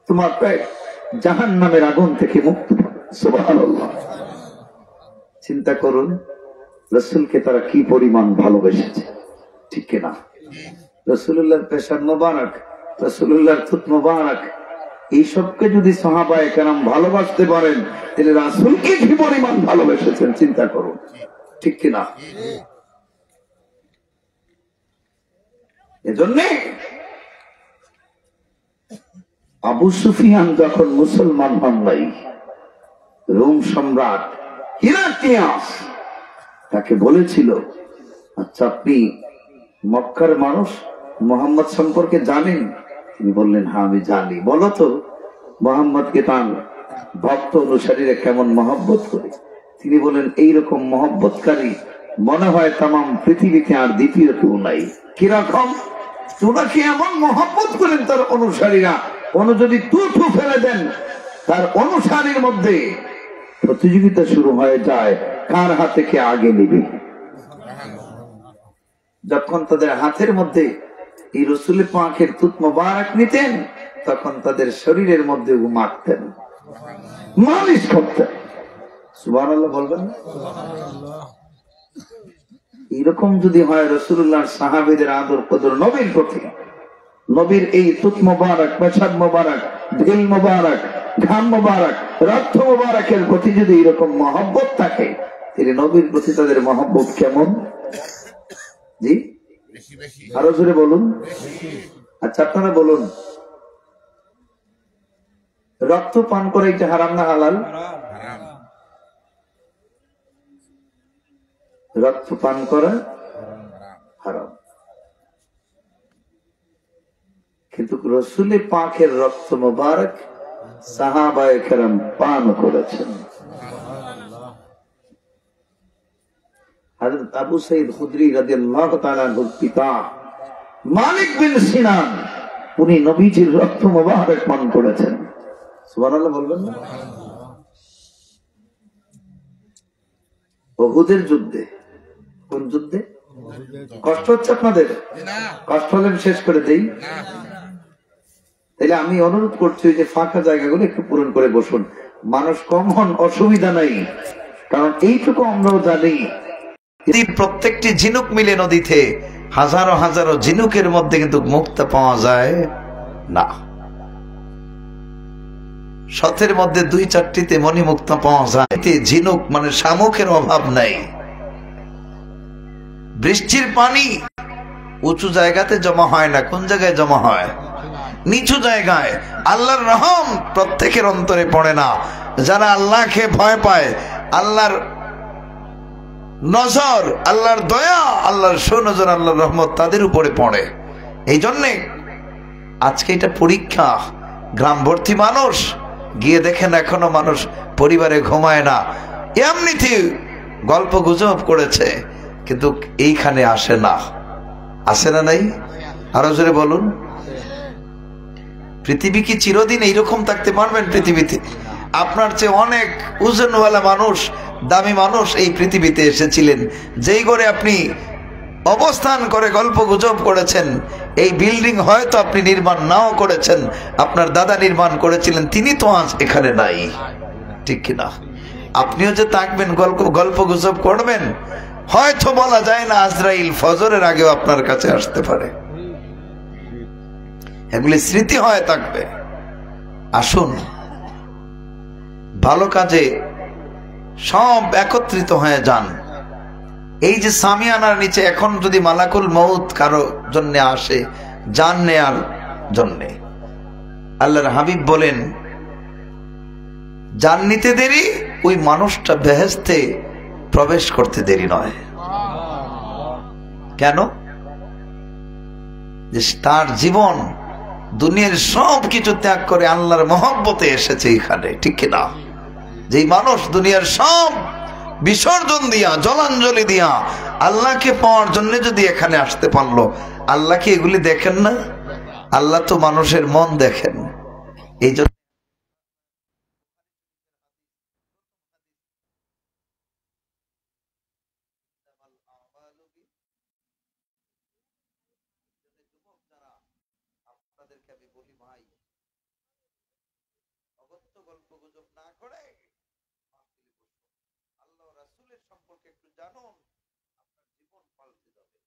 তোমার পেট জাহান্নামের আগুন থেকে মুক্ত। সুবহানাল্লাহ। চিন্তা করুন, রাসূলকে তারা কি পরিমাণ ভালোবেসেছে, ঠিক কিনা? রাসূলুল্লাহর পেশাব মোবারক, রাসূলুল্লাহর থুত মোবারক, এইসবকে যদি সাহাবায়ে কেরাম ভালোবাসতে পারেন, তাহলে রাসূলকে কি পরিমাণ ভালোবেসেছেন চিন্তা করুন, ঠিক কিনা? এজন্যে আবু সুফিয়ান যখন মুসলমান হন নাই, রোম সম্রাট হিরাক্লিয়াস তাকে বলেছিল, আচ্ছা আপনি মক্কার মানুষ, মুহাম্মদ সম্পর্কে জানেন? তিনি বললেন, হ্যাঁ আমি জানি। বলো তো মুহাম্মদকে তার ভক্ত অনুসারীরা কেমন মহব্বত করে? তিনি বলেন, এইরকম মহব্বতকারী মনে হয় তামাম পৃথিবীতে আর দ্বিতীয় কেউ নাই। কিরকম? তোনাকে এমন মহব্বত করেন তার অনুসারীরা, কোনো যদি তুথু ফেলে দেন, তার অনুসারীর মধ্যে প্রতিযোগিতা শুরু হয়ে যায়, কার হাতে কে আগে নেবে। যখন তাদের হাতের মধ্যে এই রাসূল পাকের তুত মোবারক নিতেন, তখন তাদের শরীরের মধ্যে মাখতেন, মালিশ করতেন। সুবহানাল্লাহ বলবেন না? এরকম যদি হয় রাসূলুল্লাহর সাহাবীদের আদর কদর নবীর প্রতি, নবীর এই তুত মোবারক, পেশাব মোবারক, ঢিল মোবারক, ঘাম মোবারক, রক্ত মোবারকের প্রতি যদি এরকম মহব্বত থাকে, তাহলে নবীর প্রতি তাদের মহব্বত কেমন? জি আরো জোরে বলুন। আচ্ছা আপনারা বলুন, রক্ত পান করে এটা হারাম না হালাল? রক্ত পান করা হারাম, কিন্তু রসুল পাকের রক্ত মুবারক সাহাবায়ে কেরাম পান করেছেন। হযরত আবু সাঈদ খুদরি রাদিয়াল্লাহু তাআলা আনহুর পিতা মালিক বিন সিনান উনি নবীজির রক্ত মুবারক পান করেছেন। সুবহানাল্লাহ বলবেন না? উহুদের যুদ্ধে। কোন যুদ্ধে? কষ্ট হচ্ছে আপনাদের? কষ্ট হলে শেষ করে দেই। তাহলে আমি অনুরোধ করছি যে ফাঁকা জায়গাগুলো একটু পূরণ করে বসুন। মানুষ কম হন, অসুবিধা নাই, কারণ এইটুকু আমরাও জানি প্রত্যেকটি ঝিনুক মিলে নদীতে হাজারো হাজারো ঝিনুকের মধ্যে কিন্তু মুক্তা পাওয়া যায় না। শতের মধ্যে 2-4টিতে মণিমুক্তা পাওয়া যায়। ঝিনুক মানে শামুকের অভাব নাই। বৃষ্টির পানি উঁচু জায়গাতে জমা হয় না, কোন জায়গায় জমা হয়? নিচু জায়গায়। আল্লাহর রহম প্রত্যেকের অন্তরে পড়ে না। যারা আল্লাহকে ভয় পায়, আল্লাহর নজর, আল্লাহর দয়া, আল্লাহর সুনজর, আল্লাহর রহমত তাদের উপরে পড়ে। এই জন্যে আজকে এটা পরীক্ষা। গ্রাম ভর্তি মানুষ, গিয়ে দেখেন এখনো মানুষ পরিবারে ঘুমায় না, এমনিতে গল্প গুজব করেছে, কিন্তু এইখানে আসে না। আসে না? নাই? আরো জোরে বলুন। পৃথিবী কি চিরদিন এইরকম থাকতে পারবেন? পৃথিবীতে আপনার চেয়ে অনেক ওজনওয়ালা মানুষ, দামি মানুষ এই পৃথিবীতে এসেছিলেন। যেই ঘরে আপনি অবস্থান করে গল্প গুজব করেছেন, এই বিল্ডিং হয়তো আপনি নির্মাণ নাও করেছেন, আপনার দাদা নির্মাণ করেছিলেন, তিনি তো আজ এখানে নাই, ঠিক কিনা? আপনিও যে থাকবেন, গল্প গুজব করবেন, হয়তো বলা যায় না আজরাইল ফজরের আগেও আপনার কাছে আসতে পারে। এগুলি স্মৃতি হয়ে থাকবে। আসুন ভালো কাজে সব একত্রিত হয়ে যান। এই যে সামিয়ানার নিচে এখন যদি মালাকুল মউত কারো জন্য আসে, জান নেয়ার জন্যে, আল্লাহর হাবিব বলেন জান নিতে দেরি, ওই মানুষটা বেহেশতে প্রবেশ করতে দেরি নয়। কেন? যে তার জীবন দুনিয়ার সব কিছু ত্যাগ করে আল্লাহর মহব্বতে এসেছে এখানে, ঠিক কিনা? যেই মানুষ দুনিয়ার সব বিসর্জন দিয়া, জলাঞ্জলি দিয়া আল্লাহকে পাওয়ার জন্য যদি এখানে আসতে পারলো, আল্লাহ কি এগুলি দেখেন না? আল্লাহ তো মানুষের মন দেখেন। এই জন্য আপনাদেরকে আমি বলি, ভাই অগত্য গল্প গুজব না করে আল্লাহ রাসূলের সম্পর্কে একটু জানুন, আপনার জীবন পাল্টে যাবে।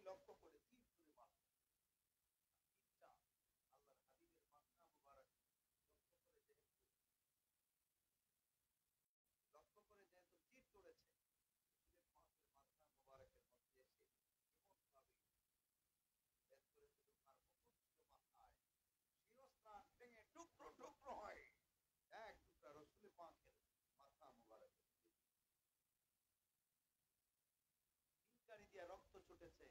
লক্ষ্য করে তীর ছুঁড়ে মারল। আল্লাহর হাবিবের মাথা মুবারক লক্ষ্য করে যেহেতু তীর ছুঁড়েছে, মাথা মুবারকের মধ্যে এসে এমন ভাবে বের করেছিল, তার মুকুট ছিল মাথায়, শিরস্ত্রাণ ভেঙে টুকরো টুকরো হয়, এক টুকরা রসুল পাকের মাথা মুবারক চিনকারি দিয়ে রক্ত ছুটেছে।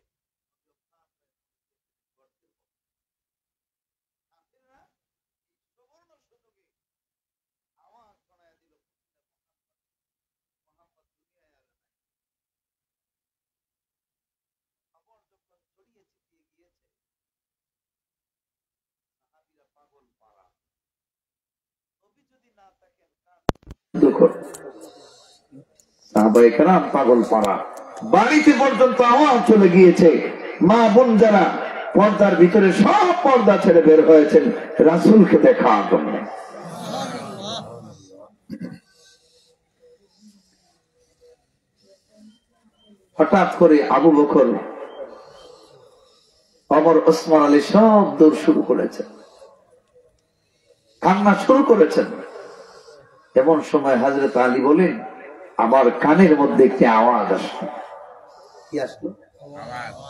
পাগল পাড়া বাড়িতে পর্যন্ত আওয়াজ চলে গিয়েছে। মা বোন যারা পর্দার ভিতরে সব পর্দা ছেড়ে বের হয়েছেন রাসূলকে দেখার জন্য। হঠাৎ করে আবু বকর, ওমর, ওসমান আলী সব দৌড় শুরু করেছে। কান্না শুরু করেছেন। এমন সময় হযরত আলী বলেন, আমার কানের মধ্যে একটি আওয়াজ আসলো। কি আসলো?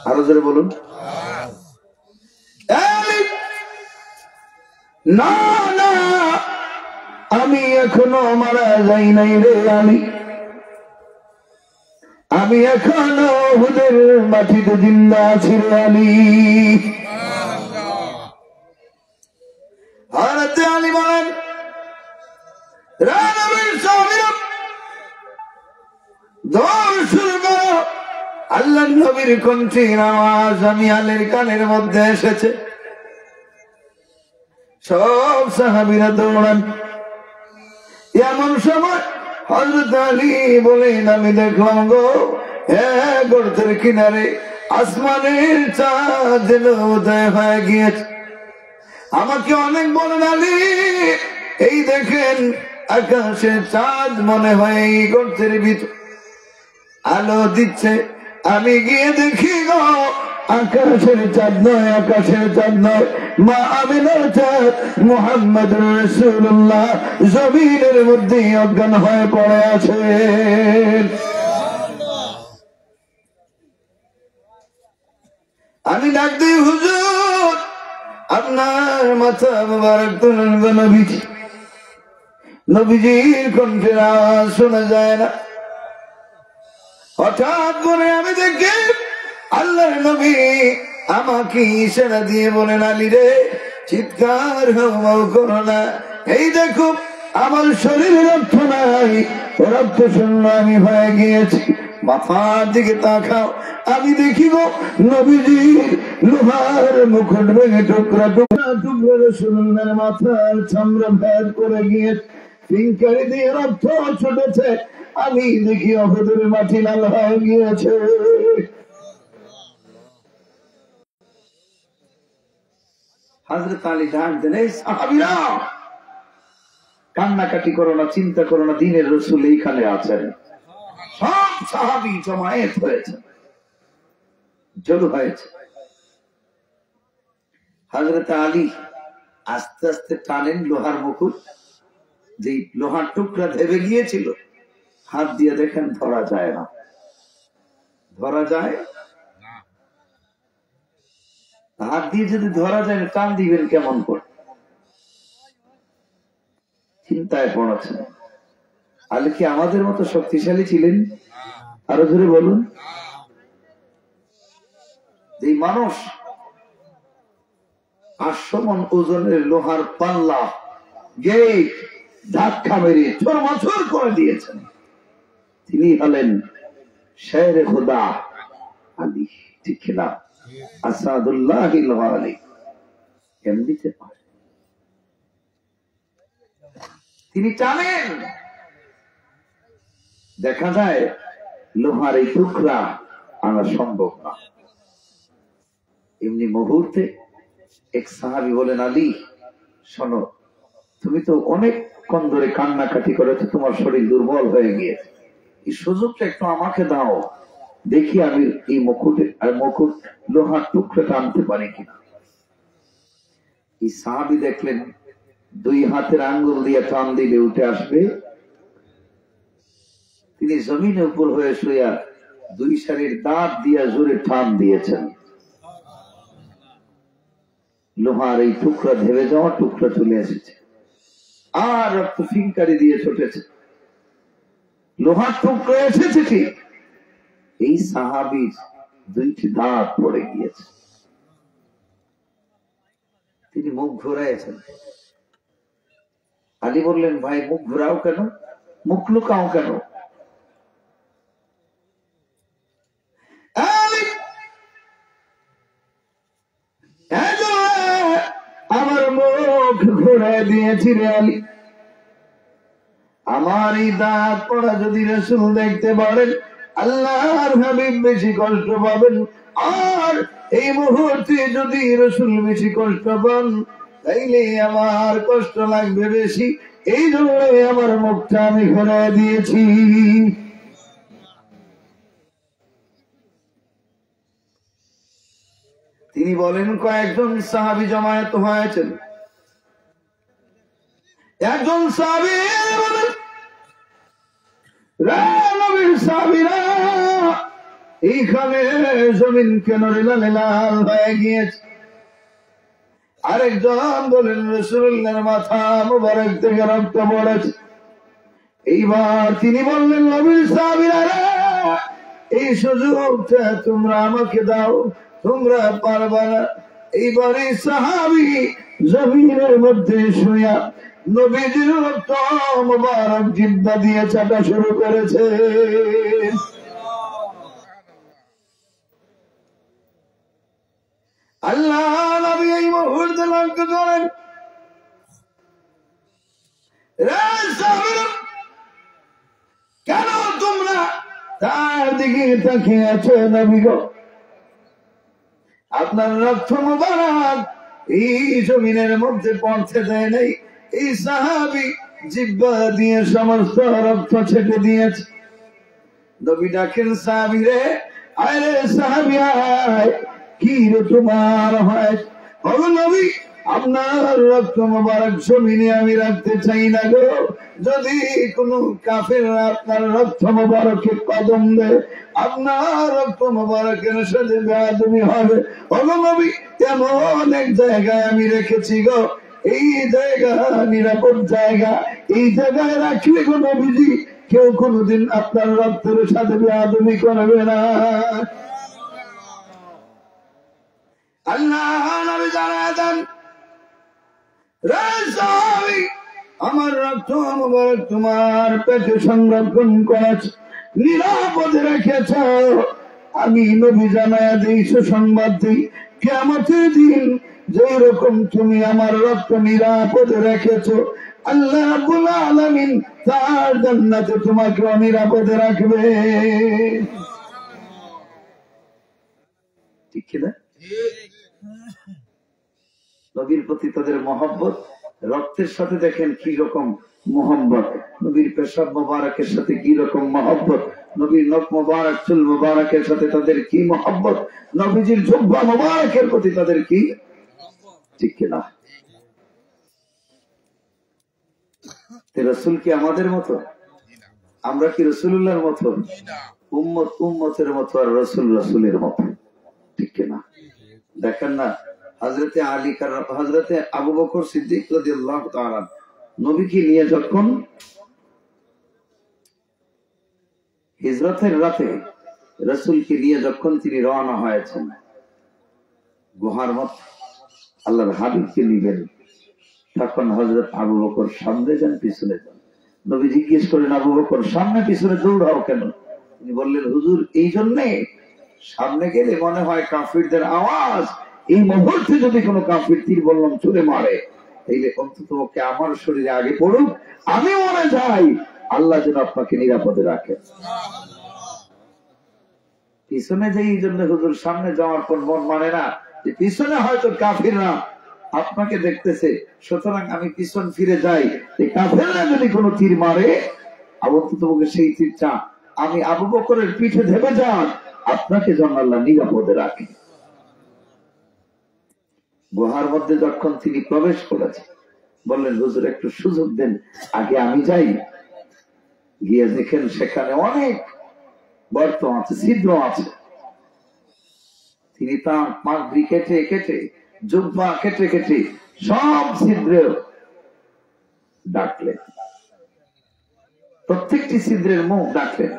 আরো জোরে বলুন। না না, আমি এখনো মারা যাই নাই রে আলী, আমি এখনো উহুদের মাটিতে জিন্দা আছি রে আলী। হযরত আলী বলেন, আল্লাহ নবীর কণ্ঠের আওয়াজ আমি আলীর কানের মধ্যে এসেছে। সব সাহাবীরা দৌড়ান। এমন সময় হযরত আলী বলেন, আমি দেখলাম গো গর্তের কিনারে আসমানের চাঁদ যেন উদয় হয়ে গিয়েছে। আমাকে অনেক বলেন, আলী এই দেখেন আকাশের চাঁদ মনে হয় এই গর্তের ভিতর আলো দিচ্ছে। আমি গিয়ে দেখি গো আকাশের চাঁদ নয়, আকাশের চাঁদ নয়, মা আমিনার চাঁদ মুহাম্মদুর রাসূলুল্লাহ জমিনের মধ্যে অজ্ঞান হয়ে পড়ে আছে। আমি ডাক দিই, হুজুর আপনার মাথা মোবারক তুলেন গো নবীজি। নবীজির কণ্ঠের আওয়াজ শোনা যায় না। হঠাৎ করে আমি দেখি আল্লাহর নবী আমাকে ইশারা দিয়ে বলেন, আলী রে চিৎকার হাওমাও করো না, এই দেখো আমার শরীরে রক্ত নাই, রক্ত শূন্য আমি হয়ে গিয়েছি। মাথার দিকে তাকাও, আমি দেখিব নবীজির লোহার মুকুট ভেঙে টুকরা টুকরা টুকরা রাসূলুল্লাহর মাথার চামড়া ভেদ করে গিয়েছে, ফিনকারি দিয়ে রক্ত ছুটেছে। আমি দেখি উহুদের মাটি লাল হয়ে গিয়েছে। হযরত আলী ডাক দেন, এই সাহাবীরা কান্নাকাটি করো না, চিন্তা করো না, দ্বীনের রাসূল এইখানে আছেন। সব সাহাবী জমায়েত হয়েছে, জড়ো হয়েছে। হযরত আলী আস্তে আস্তে টানেন লোহার মুকুট, যে লোহার টুকরা ধেবে গিয়েছিল, হাত দিয়ে দেখেন ধরা যায় না। ধরা যায়? হাত দিয়ে যদি ধরা যায় না, টান দিবেন কেমন করে? চিন্তায় পড়েছেন। আলী কি আমাদের মতো শক্তিশালী ছিলেন? আরো ধরে বলুন। এই মানুষ 800 মণ ওজনের লোহার পাল্লা গেট ধাক্কা মেরে চরমাচর করে দিয়েছেন। তিনি হলেন শেরে খোদা আলী, ঠিক না? আসাদুল্লাহিল ওয়ালি। এমনিতে পারে, তিনি টানেন, দেখা যায় লোহার এই টুকরা আনা সম্ভব না। এমনি মুহূর্তে এক সাহাবী বলেন, আলী শোনো, তুমি তো অনেকক্ষণ ধরে কান্নাকাটি করেছো, তোমার শরীর দুর্বল হয়ে গিয়েছে, এই সুযোগটা একটু আমাকে দাও, দেখি আমি এই মুকুট লোহার টুকরা টানতে পারি কিনা। এই সাহাবী দেখলেন 2 হাতের আঙ্গুল দিয়ে টান দিলে উঠে আসবে। তিনি জমিনের উপর হয়ে শুয়ে 2 সারির দাঁত দিয়ে জোরে টান দিয়েছেন। লোহার এই টুকরা ধেবে যাওয়া টুকরা চলে এসেছে, আর রক্ত ফিনকারি দিয়ে ছুটেছে। লোহার টুকরা এসেছে ঠিক, এই সাহাবীর 2টি দাঁত পড়ে গিয়েছে। তিনি মুখ ঘুরাইছেন। আলী বললেন, ভাই মুখ ঘুরাও কেন, মুখ লুকাও কেন? আমার মুখ ঘুরাই দিয়েছি রে আলী, আমার এই দাঁত পড়া যদি রাসূল দেখতে পারেন, আল্লাহর হাবিব বেশি কষ্ট পাবেন। আর এই মুহূর্তে যদি রাসূল বেশি কষ্ট পান, তাইলে আমার কষ্ট লাগবে বেশি। এই জন্য আমার মুখটা আমি ঘুরাই দিয়েছি। তিনি বলেন, কয়েকজন সাহাবী জমায়েত হয়েছেন। একজন সাহাবী বলেন, রে নবীর সাহাবীরা, এইখানে জমিন কেন লাল হয়ে গিয়েছে? আরেকজন বলেন, রাসূলুল্লাহর মাথা মুবারক থেকে রক্ত পড়েছে। এইবার তিনি বললেন, নবীর সাহাবীরা, এই সুযোগটা তোমরা আমাকে দাও, তোমরা পারবা না। এইবার এই সাহাবী জমিনের মধ্যে শুয়া নবীজির রক্ত মুবারক জিহ্বা দিয়ে চাটা শুরু করেছে। আল্লাহ নবী এই মুহূর্তে লক্ষ্য করেন, কেন তোমরা তার দিকে তাকিয়ে আছো? নবী গো, আপনার রক্ত মুবারক এই জমিনের মধ্যে পৌঁছে দেয় নাই, এই সাহাবী জিহ্বা দিয়ে সমস্ত রক্ত ছেটে দিয়েছে। নবী ডাকেন, সাহাবী রে, আরে সাহাবী আয়, কি রে তোমার হয়? ওগো নবী, আপনার রক্ত মুবারক জমিনে আমি রাখতে চাই না গো। যদি কোনো কাফের আপনার রক্ত মুবারকে কদম দেয়, আপনার রক্ত মুবারকের সাথে বেয়াদবি হবে। ওগো নবী, এমন এক জায়গায় আমি রেখেছি গো, এই জায়গা নিরাপদ জায়গা, এই জায়গায় রাখলে গো নবীজি কেউ কোনোদিন আপনার রক্তের সাথে বেয়াদবি করবে না। আল্লাহ নবী জানায় দেন, রে সাহাবী, আমার রক্ত মুবারক তোমার পেটে সংরক্ষণ করেছ, নিরাপদে রেখেছ। আমি নবী জানায় দিই, সুসংবাদ দিই, কিয়ামতের দিন যেই রকম তুমি আমার রক্ত নিরাপদে রেখেছ, আল্লাহ রাব্বুল আলামিন তার জান্নাতে তোমাকে নিরাপদে রাখবে। ঠিক কিনা? নবীর প্রতি তাদের মহব্বত, রক্তের সাথে দেখেন কি রকম মহব্বত, নবীর পেশাব মোবারকের সাথে কি রকম মহব্বত, নবীর নখ মোবারক চুল মোবারকের সাথে তাদের কি মহব্বত, নবীজির জুব্বা মোবারকের প্রতি তাদের কি, ঠিক কিনা? রাসূল কি আমাদের মতো? আমরা কি রাসূলুল্লাহর মতো? উম্মত উম্মতের মতো, আর রাসূল রাসূলের মতো, ঠিক কিনা? দেখেন না, হযরতে আলী, হযরতে আবু বকর সিদ্দিক রাদিয়াল্লাহু তাআলা নবীকে নিয়ে যখন হিজরতের রাতে রাসূলকে নিয়ে যখন তিনি রওনা হয়েছেন গুহার মধ্যে আল্লাহর হাবিবকে নিবেন, তখন হযরত আবু বকর সামনে যান, পিছনে যান। নবী জিজ্ঞেস করেন, আবু বকর সামনে পিছনে দৌড়াও কেন? তিনি বললেন, হুজুর, এই জন্যে সামনে গেলে মনে হয় কাফিরদের আওয়াজ, এই মুহূর্তে যদি কোনো কাফির তীর বললাম চলে মারে, তাইলে অন্তত ওকে আমার শরীরে আগে পড়ুক, আমি মরে যাই, আল্লাহ যেন আপনাকে নিরাপদে রাখেন। পিছনে যে এই জন্য হুজুর সামনে যাওয়ার পর মন মানে না যে পিছনে হয়তো কাফিররা আপনাকে দেখতেছে, সুতরাং আমি পিছন ফিরে যাই, এই কাফিররা যদি কোনো তীর মারে, অন্তত ওকে সেই তীরটা আমি আবু বকরের পিঠে ধেবে যান, আপনাকে যেন আল্লাহ নিরাপদে রাখে। গুহার মধ্যে যখন তিনি প্রবেশ করেছেন, বললেন, হুজুর একটু সুযোগ দেন, আগে আমি যাই। গিয়ে দেখেন সেখানে অনেক গর্ত আছে, ছিদ্র আছে। তিনি তার পাগড়ি কেটে কেটে, জুব্বা কেটে কেটে সব ছিদ্রে ডাকলেন, প্রত্যেকটি ছিদ্রের মুখ ডাকলেন।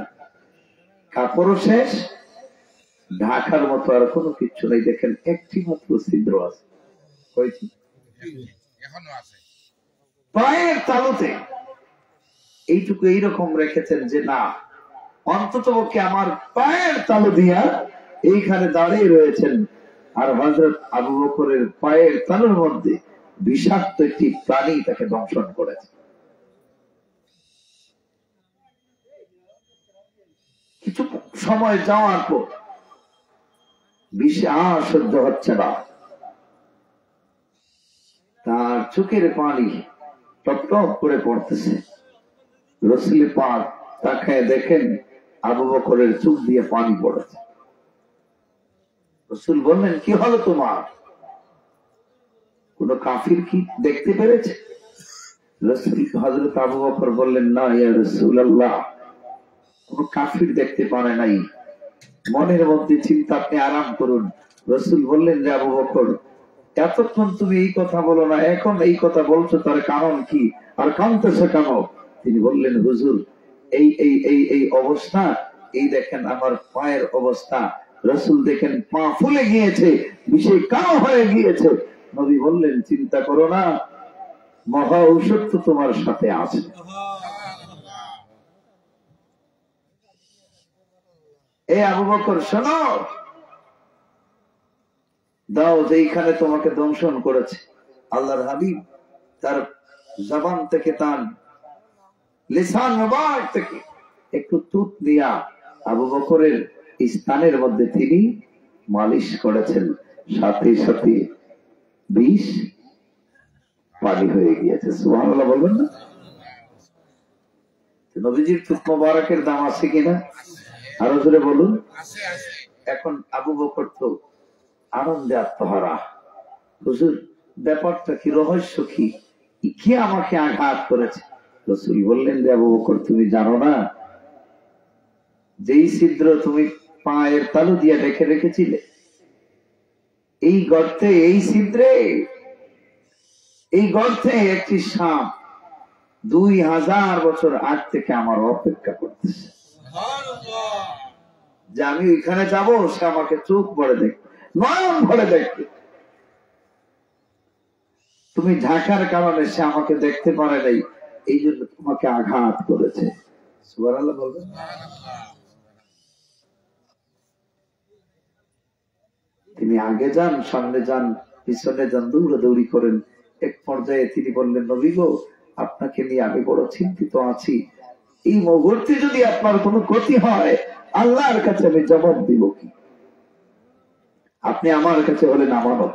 কাপড়ও শেষ, ঢাকার মতো আর কোনো কিছু নেই। দেখেন একটি মাত্র ছিদ্র আছে, পায়ের তালুতে এইটুকু এইরকম রেখেছেন যে না, অন্তত পক্ষে আমার পায়ের তালু দিয়া এইখানে দাঁড়িয়ে রয়েছেন। আর হযরত আবু বকরের পায়ের তালুর মধ্যে বিষাক্ত একটি প্রাণী তাকে দংশন করেছে। কিছু সময় যাওয়ার পর বিষে আর সহ্য হচ্ছে না, তার চোখের পানি টপ টপ করে পড়তেছে। রাসূল পাক তাকায় দেখেন আবু বকরের চোখ দিয়ে পানি পড়েছে। রাসূল বললেন, কি হলো তোমার? কোন কাফির কি দেখতে পেরেছে? রাসূল হযরত আবু বকর বললেন, না ইয়া রাসূলুল্লাহ, কোন কাফির দেখতে পারে নাই, মনের মধ্যে চিন্তা, আপনি আরাম করুন। রাসূল বললেন যে আবু বকর, এতক্ষণ তুমি এই কথা বলো না, এখন এই কথা বলছো, তার কারণ কি, আর কাঁদতেছো কেন? তিনি বললেন, হুজুর, এই এই এই এই অবস্থা, এই দেখেন আমার পায়ের অবস্থা। রাসূল দেখেন পা ফুলে গিয়েছে, বিষে কালো হয়ে গিয়েছে। নবী বললেন, চিন্তা করো না, মহা ঔষধ তো তোমার সাথে আছে। এ আবু বকর শোনো, দাও যেইখানে তোমাকে দংশন করেছে, আল্লাহর হাবিব তার জবান থেকে, তার লিসান মুবারক থেকে একটু তুত দিয়া আবু বকরের স্থানের মধ্যে তিনি মালিশ করেছেন, সাথে সাথে বিষ পানি হয়ে গিয়েছে। সুবহানাল্লাহ বলবেন না? নবীজির তুত মুবারকের দাম আছে কিনা? আরো জোরে বলুন। এখন আবু বকর তো আনন্দে আত্মহারা, হুজুর ব্যাপারটা কি, রহস্য কি, কি আমাকে আঘাত করেছে? রাসূল বললেন যে আবু বকর, তুমি জানো না, যেই ছিদ্র তুমি পায়ের তালু দিয়ে রেখে রেখেছিলে, এই গর্তে, এই ছিদ্রে, এই গর্তে একটি সাপ 2000 বছর আগ থেকে আমার অপেক্ষা করতেছে, যে আমি ওইখানে যাব, সে আমাকে চোখ ভরে দেখবে, নয়ন ভরে দেখবে। তুমি ঢাকার কারণে সে আমাকে দেখতে পারে নাই, এই জন্য তোমাকে আঘাত করেছে। সুবহানাল্লাহ বলবেন। তিনি আগে যান, সামনে যান, পিছনে যান, দৌড়াদৌড়ি করেন। এক পর্যায়ে তিনি বললেন, নবী গো, আপনাকে নিয়ে আমি বড় চিন্তিত আছি। এই মুহূর্তে যদি আপনার কোনো ক্ষতি হয়, আল্লাহর কাছে আমি জবাব দিব কি? আপনি আমার কাছে হলেন আমানত,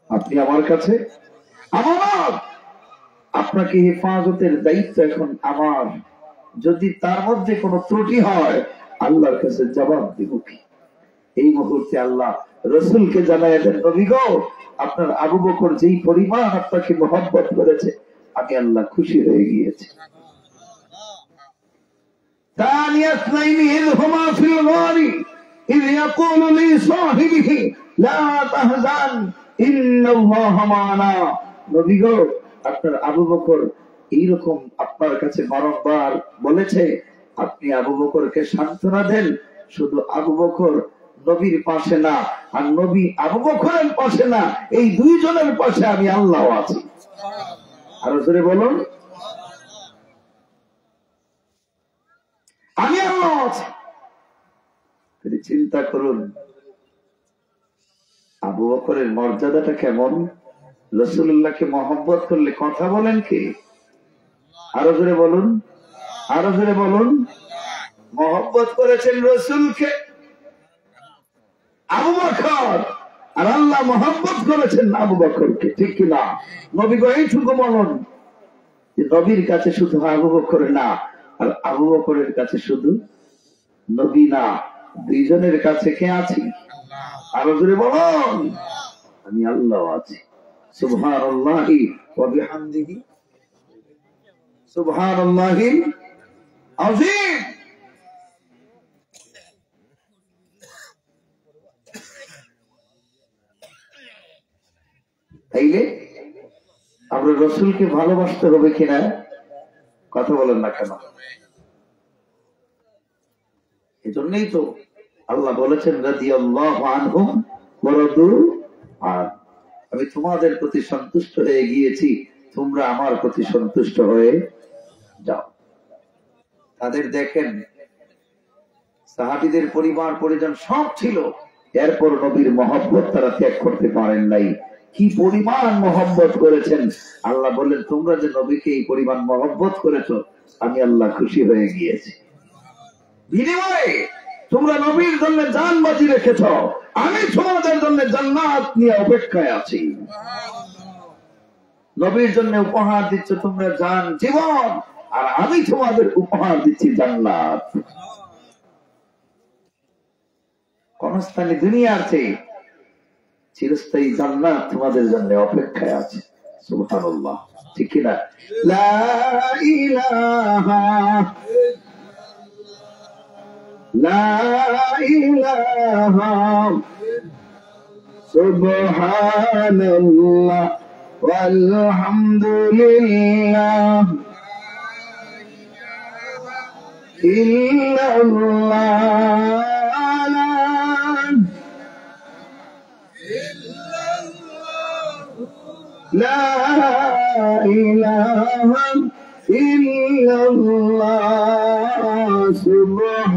আপনি আমার কাছে আমানত, আপনাকে হেফাজতের দায়িত্ব এখন আমার। যদি তার মধ্যে কোনো ত্রুটি হয়, আল্লাহর কাছে জবাব দিব কি? এই মুহূর্তে আল্লাহ রসুলকে জানায় দেন, নবী গো, আপনার আবু বকর যেই পরিমাণ আপনাকে মহব্বত করেছে, আমি আল্লাহ খুশি হয়ে গিয়েছি। আপনার আবু বকর এইরকম আপনার কাছে বারংবার বলেছে, আপনি আবু বকরকে সান্ত্বনা দেন। শুধু আবু বকর নবীর পাশে না, আর নবী আবু বকরের পাশে না, এই দুইজনের পাশে আমি আল্লাহ আছি। আরো জোরে বলুন, আমি আল্লাহ আছি। চিন্তা করুন আবু বকরের মর্যাদাটা কেমন। রাসূলুল্লাহকে মহব্বত করলে কথা বলেন কে? আরো জোরে বলুন, আরো জোরে বলুন। মহব্বত করেছেন রসুলকে আবু বকর, আর আল্লাহ মহব্বত করেছেন আবু বকরকে, ঠিক কিনা? নবী গো এইটুকু বলুন যে নবীর কাছে শুধু আবু বকর না, আর আবু বকরের কাছে শুধু নবী না, দুইজনের কাছে কে আছি? আরো জোরে বলুন, আমি আল্লাহ আছি। সুবহানাল্লাহি ওয়া বিহামদিহি, সুবহানাল্লাহিল আযীম। তাইলে আমরা রসুলকে ভালোবাসতে হবে কিনা? কথা বলেন না কেন? এজন্যই তো আল্লাহ বলেছেন, রাদিয়াল্লাহু আনহুম ওয়া রাদু আন, আমি তোমাদের প্রতি সন্তুষ্ট হয়ে গিয়েছি, তোমরা আমার প্রতি সন্তুষ্ট হয়ে যাও। তাদের দেখেন সাহাবীদের পরিবার পরিজন সব ছিল, এরপর নবীর মহব্বত তারা ত্যাগ করতে পারেন নাই। কি পরিমাণ মহব্বত করেছেন! আল্লাহ বললেন, তোমরা যে নবীকে এই পরিমাণ মহব্বত করেছো, আমি আল্লাহ খুশি হয়ে গিয়েছি। বিনিময়ে তোমরা নবীর জন্য জান বাজি রেখেছ, আমি তোমাদের জন্য জান্নাত নিয়ে অপেক্ষায় আছি। নবীর জন্য উপহার দিচ্ছ তোমরা জান, জীবন, আর আমি তোমাদের উপহার দিচ্ছি জান্নাত। ক্ষণস্থায়ী দুনিয়ার চেয়ে চিরস্থায়ী জান্নাত তোমাদের জন্য অপেক্ষায় আছে। সুবহানাল্লাহ। ঠিক কিনা? লা ইলাহা লা ইলাহা সুবহানাল্লাহ ওয়ালহামদুলিল্লাহ ইল্লাল্লাহ লা ইলাহা ইল্লাল্লাহ সুবহানাল্লাহ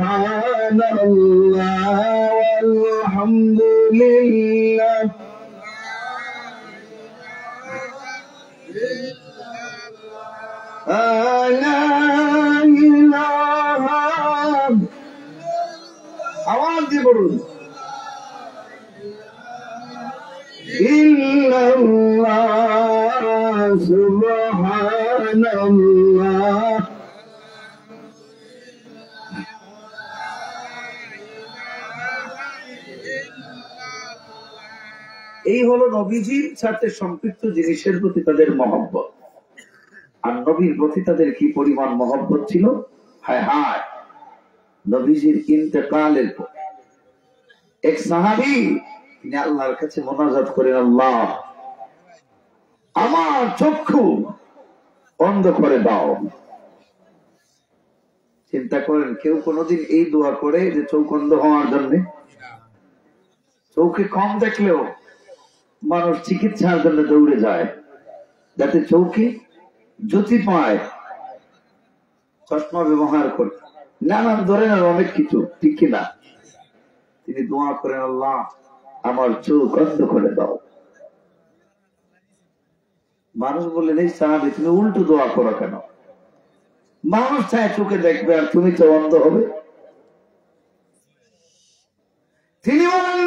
ওয়ালহামদুলিল্লাহ লা ইলাহা আওয়াজ দিয়ে বলুন ইল্লাল্লাহ সুবহানাল্লাহ এই হলো নবীজির সাথে সম্পৃক্ত জিনিসের প্রতি তাদের মহব্বত। আর নবীর প্রতি তাদের কি পরিমাণ মহব্বত ছিল! হায় হায়, নবীজির ইন্তেকালের পর এক সাহাবী তিনি আল্লাহর কাছে মোনাজাত করেন, আল্লাহ আমার চক্ষু অন্ধ করে দাও। চিন্তা করেন, কেউ কোনোদিন এই দোয়া করে যে চোখ অন্ধ হওয়ার জন্য? চোখে কম দেখলেও মানুষ চিকিৎসার জন্য দৌড়ে যায়, যাতে চোখে জ্যোতি পায়, চশমা ব্যবহার করে, নানান ধরনের অনেক কিছু, ঠিক কিনা? তিনি দোয়া করেন, আল্লাহ আমার চোখ অন্ধ করে দাও। মানুষ বললেন, এই সাহাবী তুমি উল্টো দোয়া করো কেন? মানুষ চায় চোখে দেখবে আর তুমি তো অন্ধ হবে। তিনি বলেন,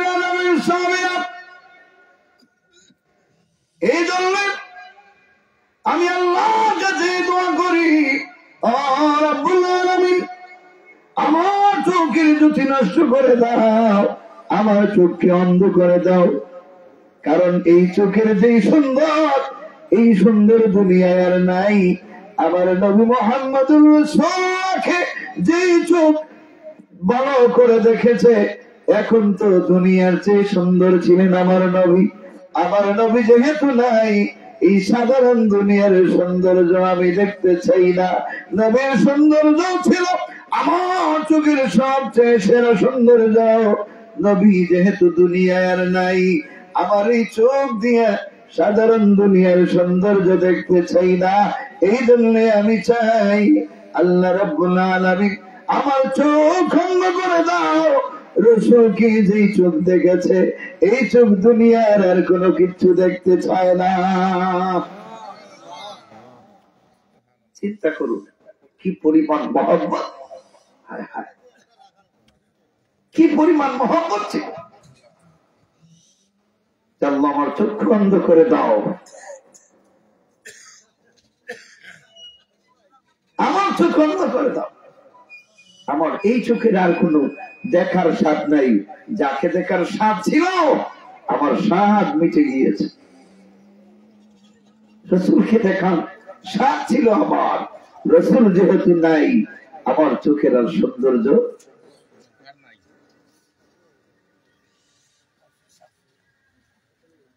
এই জন্য আমি আল্লাহর কাছে দোয়া করি, রব্বুল আলামিন আমার চোখের জ্যোতি নষ্ট করে দাও, আমার চোখকে অন্ধ করে দাও। কারণ এই চোখের যেই সুন্দর, এই সুন্দর দুনিয়ায় আর নাই। আমার নবী মুহাম্মদুর রাসূলকে যেই চোখ বড় করে দেখেছে, এখন তো দুনিয়ার চেয়ে সুন্দর ছিলেন আমার নবী। আমার নবী যেহেতু নাই, এই সাধারণ দুনিয়ার সৌন্দর্য আমি দেখতে চাই না। নবীর সৌন্দর্য ছিল আমার চোখের সবচেয়ে সেরা সৌন্দর্য। নবী যেহেতু দুনিয়ায় আর নাই, আমার এই চোখ দিয়ে সাধারণ দুনিয়ার সৌন্দর্য দেখতে চাই না। এই জন্য আমি চাই আল্লাহ রাব্বুল আলামিন আমার চোখ অন্ধ করে দাও। রাসূলকে যেই চোখ দেখেছে, এই চোখ দুনিয়ার আর কোনো কিছু দেখতে চায় না। চিন্তা করুন কি পরিমাণ মহব্বত! হায় হায়, কি পরিমাণ মহব্বত ছিল! আল্লাহ আমার চক্ষু অন্ধ করে দাও, আমার চোখ অন্ধ করে দাও। আমার এই চোখের আর কোনো দেখার স্বাদ নাই। যাকে দেখার স্বাদ ছিল, আমার স্বাদ মিটে গিয়েছে। রাসূলকে দেখার স্বাদ ছিল আমার, রাসূল যেহেতু নাই, আমার চোখের আর সৌন্দর্য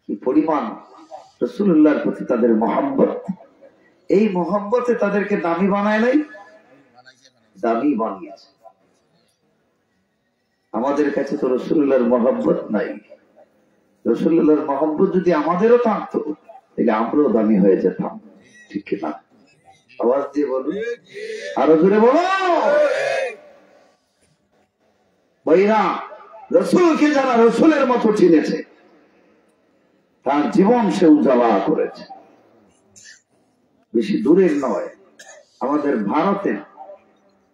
কি পরিমাণ রাসূলুল্লাহর প্রতি তাদের মহব্বত! এই মহব্বতে তাদেরকে দামি বানায় নাই, দামি বানিয়েছে। আমাদের কাছে তো রাসূলুল্লাহর মহব্বত নাই। রাসূলুল্লাহর মহব্বত যদি আমাদেরও থাকতো, তাহলে আমরাও দামি হয়ে যেতাম, ঠিক কিনা? আওয়াজ দিয়ে বলুন, আরো জোরে বলো। ভাইরা, রাসূলকে যারা রাসূলের মতো চিনেছে, তার জীবন সে উজালা করেছে। বেশি দূরের নয়, আমাদের ভারতে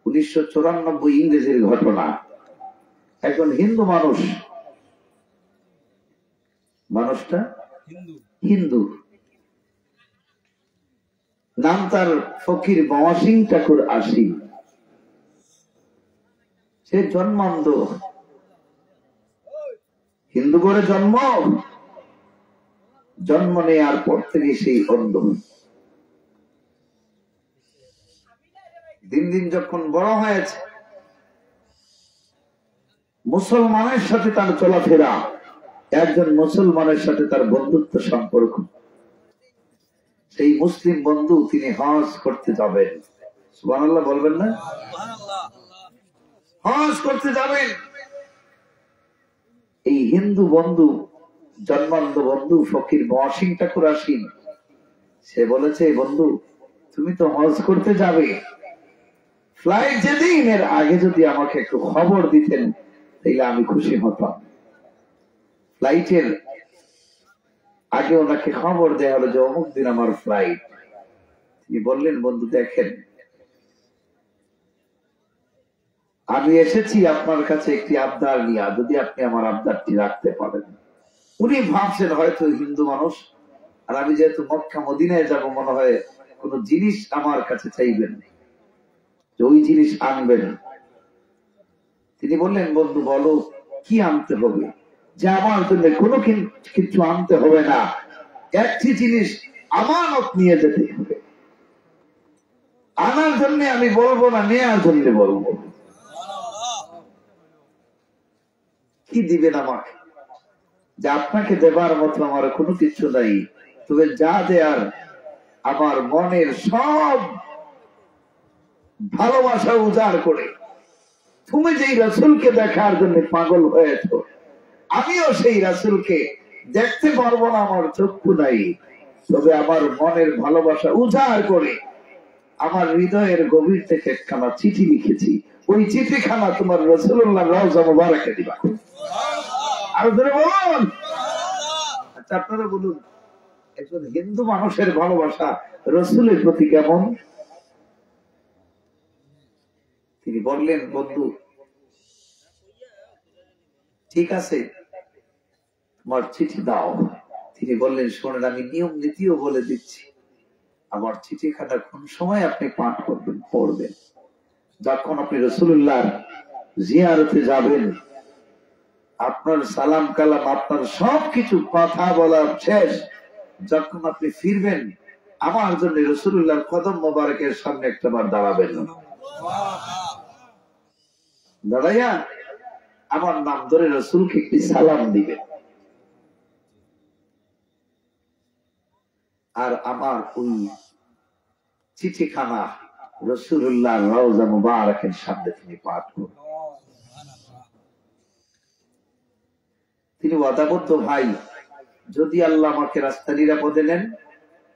1994 ইংরেজির ঘটনা। একজন হিন্দু মানুষ, মানুষটা হিন্দু, নাম তার ফকির বাবা সিং ঠাকুর আসি। সে জন্মান্ধ, হিন্দু করে জন্ম নেওয়ার পর থেকে সেই অন্ধ। দিন দিন যখন বড় হয়েছে, মুসলমানের সাথে তার চলাফেরা, একজন মুসলমানের সাথে তার বন্ধুত্ব সম্পর্ক। সেই মুসলিম বন্ধু তিনি হজ করতে যাবেন, সুবহানাল্লাহ বলবেন না? হজ করতে যাবেন। এই হিন্দু বন্ধু, জন্মান্ধ বন্ধু ফকির মহসিন ঠাকুর আসিন, সে বলেছে, বন্ধু তুমি তো হজ করতে যাবে, ফ্লাইট যেদিন এর আগে যদি আমাকে একটু খবর দিতেন তাইলে আমি খুশি হতাম। ফ্লাইটের আগে ওনাকে খবর দেওয়া হলো যে অমুক দিন আমার ফ্লাইট। তিনি বললেন, বন্ধু দেখেন, আমি এসেছি আপনার কাছে একটি আবদার নিয়ে, যদি আপনি আমার আবদারটি রাখতে পারেন। উনি ভাবছেন হয়তো হিন্দু মানুষ, আর আমি যেহেতু মক্কা মদিনায় যাব, মনে হয় কোন জিনিস আমার কাছে চাইবেন, ওই জিনিস আনবেন। তিনি বললেন, বন্ধু বলো কি আনতে হবে? যে আমার জন্য কোনো কিছু আনতে হবে না, একটি জিনিস আমানত নিয়ে যেতে হবে। আনার জন্য আমি বলবো না, নেওয়ার জন্য বলবো। কি দিবেন আমাকে? যে আপনাকে দেবার মতো আমার কোনো কিছু নাই, তবে যা দেয়ার আমার মনের সব ভালোবাসা উজাড় করে। তুমি যেই রাসূলকে দেখার জন্য পাগল হয়েছ, আমিও সেই রাসূলকে দেখতে পারবো না, আমার চক্ষু নাই, তবে আমার মনের ভালোবাসা উজাড় করে আমার হৃদয়ের গভীর থেকে একখানা চিঠি লিখেছি, ওই চিঠিখানা তোমার রাসূলুল্লাহ রওজা মুবারাকে দিবা। আর ধরে বলুন, আচ্ছা আপনারা বলুন, একজন হিন্দু মানুষের ভালোবাসা রাসূলের প্রতি কেমন? তিনি বললেন, বন্ধু ঠিক আছে, তোমার চিঠি দাও। তিনি বললেন, শোনেন আমি নিয়ম নীতিও বলে দিচ্ছি, আমার চিঠিখানা কোন সময় আপনি পাঠ করবেন, পড়বেন, যখন আপনি রাসূলুল্লাহর জিয়ারতে যাবেন, আপনার সালাম কালাম, আপনার সবকিছু কথা বলা শেষ, যখন আপনি ফিরবেন, আমার জন্য রাসূলুল্লাহর কদম মোবারকের সামনে একটাবার দাঁড়াবেন, দাঁড়াইয়া আমার নাম ধরে রাসূলকে একটি সালাম দিবেন, আর আমার ওই চিঠিখানা রাসূলুল্লাহ রওজা মুবারকের সামনে তিনি পাঠ করবেন। তিনি ওয়াদাবদ্ধ, ভাই যদি আল্লাহ আমাকে রাস্তা নিরাপদে নেন,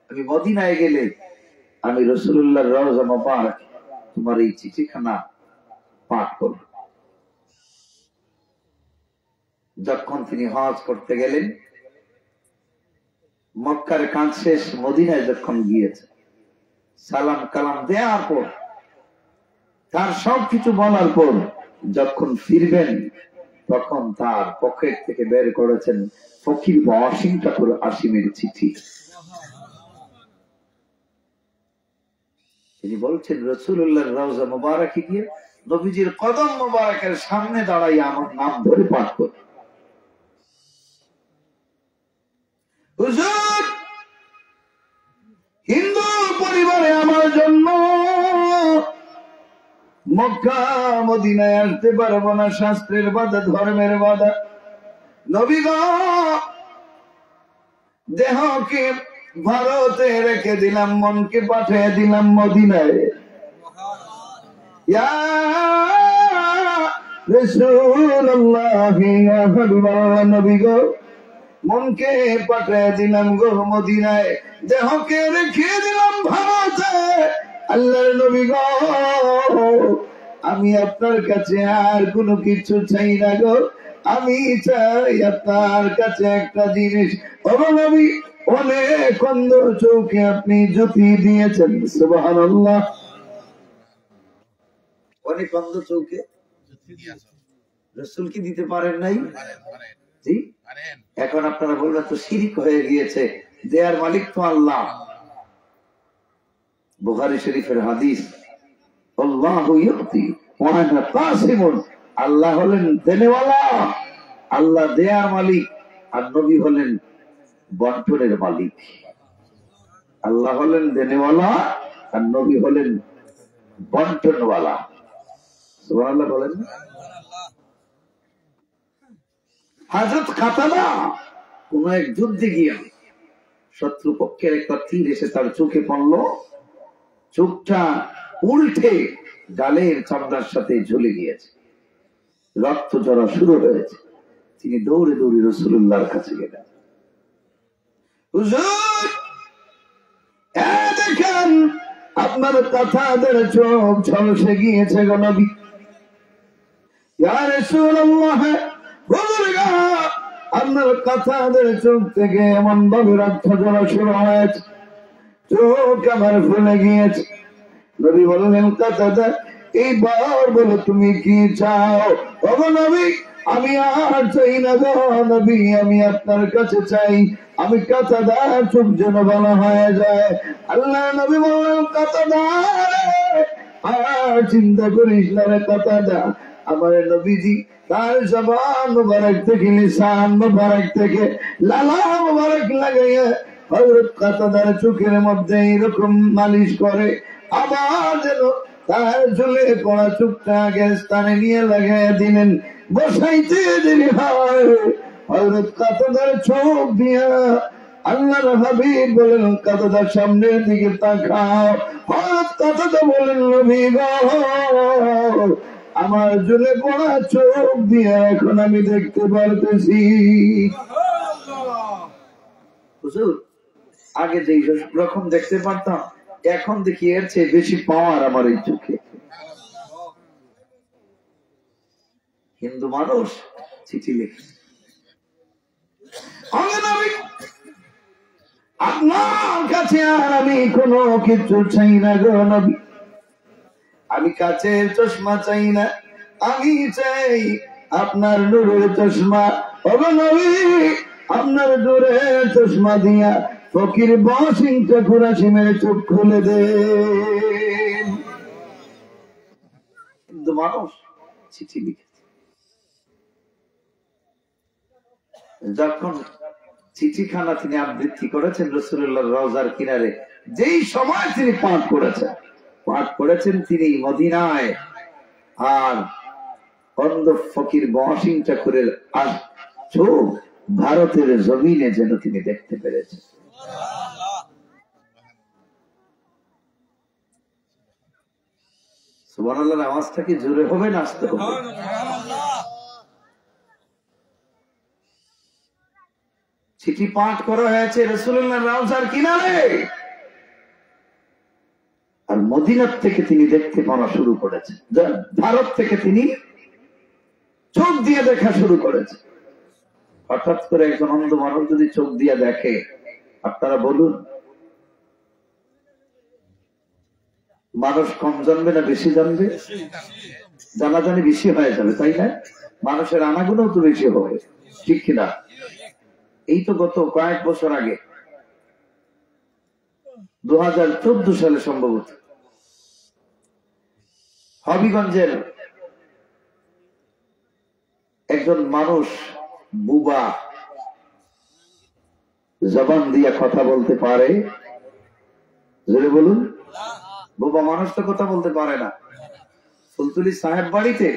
আমি মদিনায় গেলে আমি রাসূলুল্লাহর রওজা মুবারক তোমার এই চিঠিখানা পাঠ করব। যখন তিনি হজ করতে গেলেন, মক্কার কাজ শেষ, মদিনায় যখন গিয়েছে, সালাম কালাম দেওয়ার পর, তার সবকিছু বলার পর যখন ফিরবেন, তখন তার পকেট থেকে বের করেছেন ফকির মহসিন ঠাকুর আসিমের চিঠি। তিনি বলছেন, রাসূলুল্লাহর রওজা মুবারকে গিয়ে নবীজির কদম মুবারকের সামনে দাঁড়াই আমার নাম ধরে পাঠ কর। হুজুর, হিন্দু পরিবারে আমার জন্য মক্কা মদিনায় আসতে পারবো না, শাস্ত্রের বাধা, ধর্মের বাধা। নবী গো, দেহকে ভারতে রেখে দিলাম, মনকে পাঠিয়ে দিলাম মদিনায়। ইয়া রাসূলুল্লাহ, ইয়া হাবিবাল্লাহ, নবী গো, মনকে পাঠিয়ে দিলাম গো মদিনায়, দেহকে রেখে দিলাম ভারতে। আল্লাহর নবী গো, আমি আপনার কাছে আর কোনো কিছু চাই না গো, আমি চাই আপনার কাছে একটা জিনিস। ও নবী, অনেক অন্ধ চোখে আপনি জ্যোতি দিয়েছেন, সুবহানাল্লাহ, অনেক অন্ধ চোখে রাসূল কি দিতে পারেন নাই? জি, এখন আপনারা বলবেন তো শিরক হয়ে গিয়েছে, দেয়ার মালিক তো আল্লাহ। বুখারী শরীফের হাদিস, আল্লাহু ইউতি ওয়া আনা কাসিমুন, আল্লাহ হলেন দেনেওয়ালা, আল্লাহ দেয়ার মালিক, আর নবী হলেন বন্টনের মালিক। আল্লাহ হলেন দেনেওয়ালা, আর নবী হলেন বন্টনওয়ালা। সুবহানাল্লাহ বলেন। হযরত কাতাদা কোন এক যুদ্ধে গিয়ে শত্রুপক্ষের একটা তীর এসে তার চোখে পড়ল, চোখটা উল্টে গালের চামড়ার সাথে ঝুলে গিয়েছে, রক্ত ঝরা শুরু হয়েছে। তিনি দৌড়ে দৌড়ে রাসূলুল্লাহর কাছে গেলেন। হুজুর, দেখেন আপনার কাতাদার চোখ ঝলসে গিয়েছে গো নবী। ইয়া রাসূলুল্লাহ, আপনার কাতাদার চোখ থেকে এমন ভাবে রক্ত ঝরা শুরু হয়েছে, চোখ আমার ফুলে গিয়েছে। নবী বললেন, কাতাদা এইবার বলো তুমি কি চাও? ওগো নবী, আমি আর চাই না গো নবী, আমি আপনার কাছে চাই আমি কাতাদা চোখ যেন ভালো হয়ে যায়। আল্লাহ নবী বললেন, কাতাদা আর চিন্তা করিস না রে কাতাদা। আমার নবীজি তার জবান মুবারক থেকে, লিসান মুবারক থেকে লালা মুবারক লাগাইয়া হযরত কাতাদার চোখের মধ্যে এরকম মালিশ করে, আবার যেন তার ঝুলে পড়া চোখটা আগের স্থানে নিয়ে লাগাইয়া দিলেন। বসাইতে দেরি হয়, হযরত কাতাদার চোখ দিয়া আল্লাহর হাবিব বলেন, কাতাদার সামনের দিকে তাকাও। হযরত কাতাদা বলেন, নবী গো, আমার ঝুলে পড়া চোখ দিয়ে এখন আমি দেখতে পারতেছি। হুজুর, আগে যেই রকম দেখতে পারতাম, এখন দেখি এর চেয়ে বেশি পাওয়ার আমার এই চোখে। হিন্দু মানুষ চিঠি লেখে, আপনার কাছে আর আমি কোনো কিছু চাই না গো নবী, আমি কাচের চশমা চাই না, আমি চাই আপনার নূরের চশমা। ওগো নবী, আপনার নূরের চশমা দিয়া ফকির বসিং ঠাকুর হাশিমের চোখ খুলে দেন। কিন্তু মানুষ চিঠি লিখেছে। যখন চিঠিখানা তিনি আবৃত্তি করেছেন রাসূলুল্লাহর রওজার কিনারে, যেই সময় তিনি পাঠ করেছেন তিনি মদিনায়, আর অন্ধ ফকির বসিং ঠাকুরের চোখ ভারতের জমিনে যেন তিনি দেখতে পেরেছেন। সুবহানাল্লাহর আওয়াজটা কি জোরে হবে না আস্তে হবে? চিঠি পাঠ করা হয়েছে রাসূলুল্লাহর রওজার কিনারে, আর মদিনার থেকে তিনি দেখতে পাওয়া শুরু করেছেন, ভারত থেকে তিনি চোখ দিয়ে দেখা শুরু করেছেন। হঠাৎ করে একজন অন্ধ মানুষ যদি চোখ দিয়ে দেখে, আপনারা বলুন, মানুষ কম জানবে না বেশি জানবে? জানাজানি বেশি হয়ে যাবে, তাই না? মানুষের আনাগুলো তো বেশি হবে, ঠিক কিনা? এই তো গত কয়েক বছর আগে 2014 সালে সম্ভবত হবিগঞ্জের একজন মানুষ, বুবা, জবান দিয়ে কথা বলতে পারে, জোরে বলুন। বুবা মানুষ তো কথা বলতে পারে না। ফুলতুলি সাহেব বাড়িতে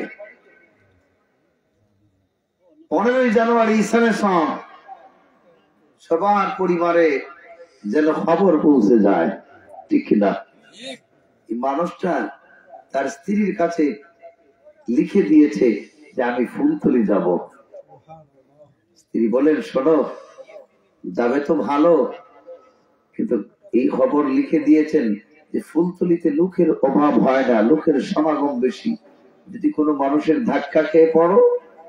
15 জানুয়ারি ইসলামের সব সবার পরিবারে যেন খবর পৌঁছে যায়, ঠিক কিনা? এই মানুষটা তার স্ত্রীর কাছে লিখে দিয়েছে যে আমি ফুলতলি যাব। স্ত্রী বলেন, শোনো, যাবে তো ভালো, কিন্তু এই খবর লিখে দিয়েছেন যে ফুলতলিতে লোকের অভাব হয় না, লোকের সমাগম বেশি, যদি কোনো মানুষের ধাক্কা খেয়ে পড়ো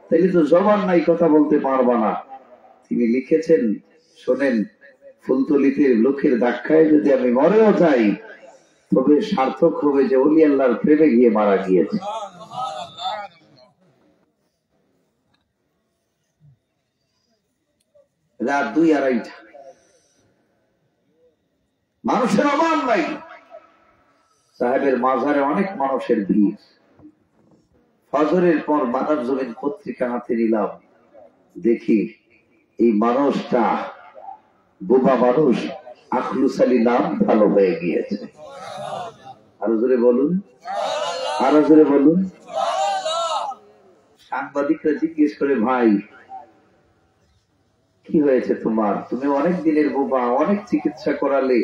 তাহলে তো জবান নাই, কথা বলতে পারবা না। তিনি লিখেছেন, শোনেন, ফুলতলিতে লোকের ধাক্কায় যদি আমি মরেও যাই, তবে সার্থক হবে যে ওলি আল্লাহর প্রেমে গিয়ে মারা গিয়েছে। রাত 2-2:30, মানুষের অভাব নাই। সাহেবের মাজারে অনেক মানুষের ভিড়। ফজরের পর মানব জমিন পত্রিকা হাতে নিলাম, দেখি এই মানুষটা, বোবা মানুষ, আখলুস আলী নাম ভালো হয়ে গিয়েছে। আরো জোরে বলুন, আরো জোরে বলুন। সাংবাদিকরা জিজ্ঞেস করে, ভাই কি হয়েছে তোমার? তুমি অনেক দিনের বোবা, অনেক চিকিৎসা করালে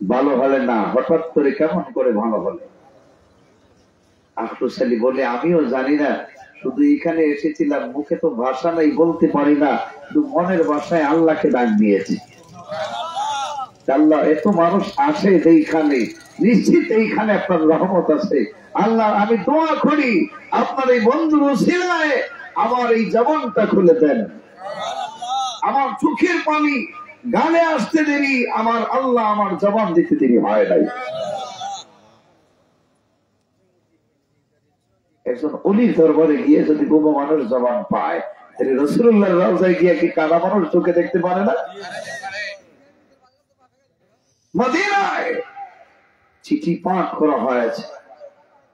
ভালো হলে না, হঠাৎ করে কেমন করে ভালো হলে? আফরোজ আলী বলে, আমিও জানি না, শুধু এখানে এসেছিলাম, মুখে তো ভাষা নাই, বলতে পারি না, শুধু মনের ভাষায় আল্লাহকে ডাক দিয়েছি। আল্লাহ, এত মানুষ আসে এইখানে, নিশ্চিত এইখানে আপনার রহমত আছে। আল্লাহ, আমি দোয়া করি আপনার এই বন্ধুর উসিলায় আমার এই জবানটা খুলে দেন। আমার চোখের পানি গালে আসতে দেরি, আমার আল্লাহ আমার জবান দিতে দেরি হয় নাই। একজন অলির দরবারে গিয়ে যদি বোবা মানুষ জবান পায়, তাহলে রাসূলুল্লাহর রওজায় গিয়ে কি কানা মানুষ চোখে দেখতে পারে না? মদিনায় চিঠি পাঠ করা হয়েছে,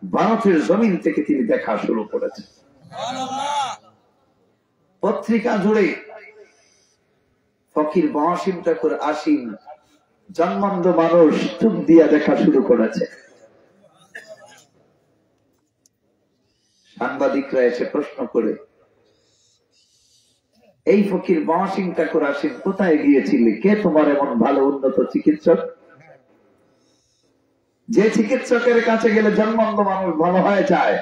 ভারতের জমিন থেকে তিনি দেখা শুরু করেছেন। পত্রিকা জুড়ে ফকির মহাসিম ঠাকুর আসিম জন্মান্ধ মানুষ চুপ দিয়া দেখা শুরু করেছে। সাংবাদিকরা এসে প্রশ্ন করে, এই ফকির মহাসিম ঠাকুর আসিম কোথায় গিয়েছিলে? কে তোমার এমন ভালো উন্নত চিকিৎসক, যে চিকিৎসকের কাছে গেলে জন্মান্ধ মানুষ ভালো হয়ে যায়?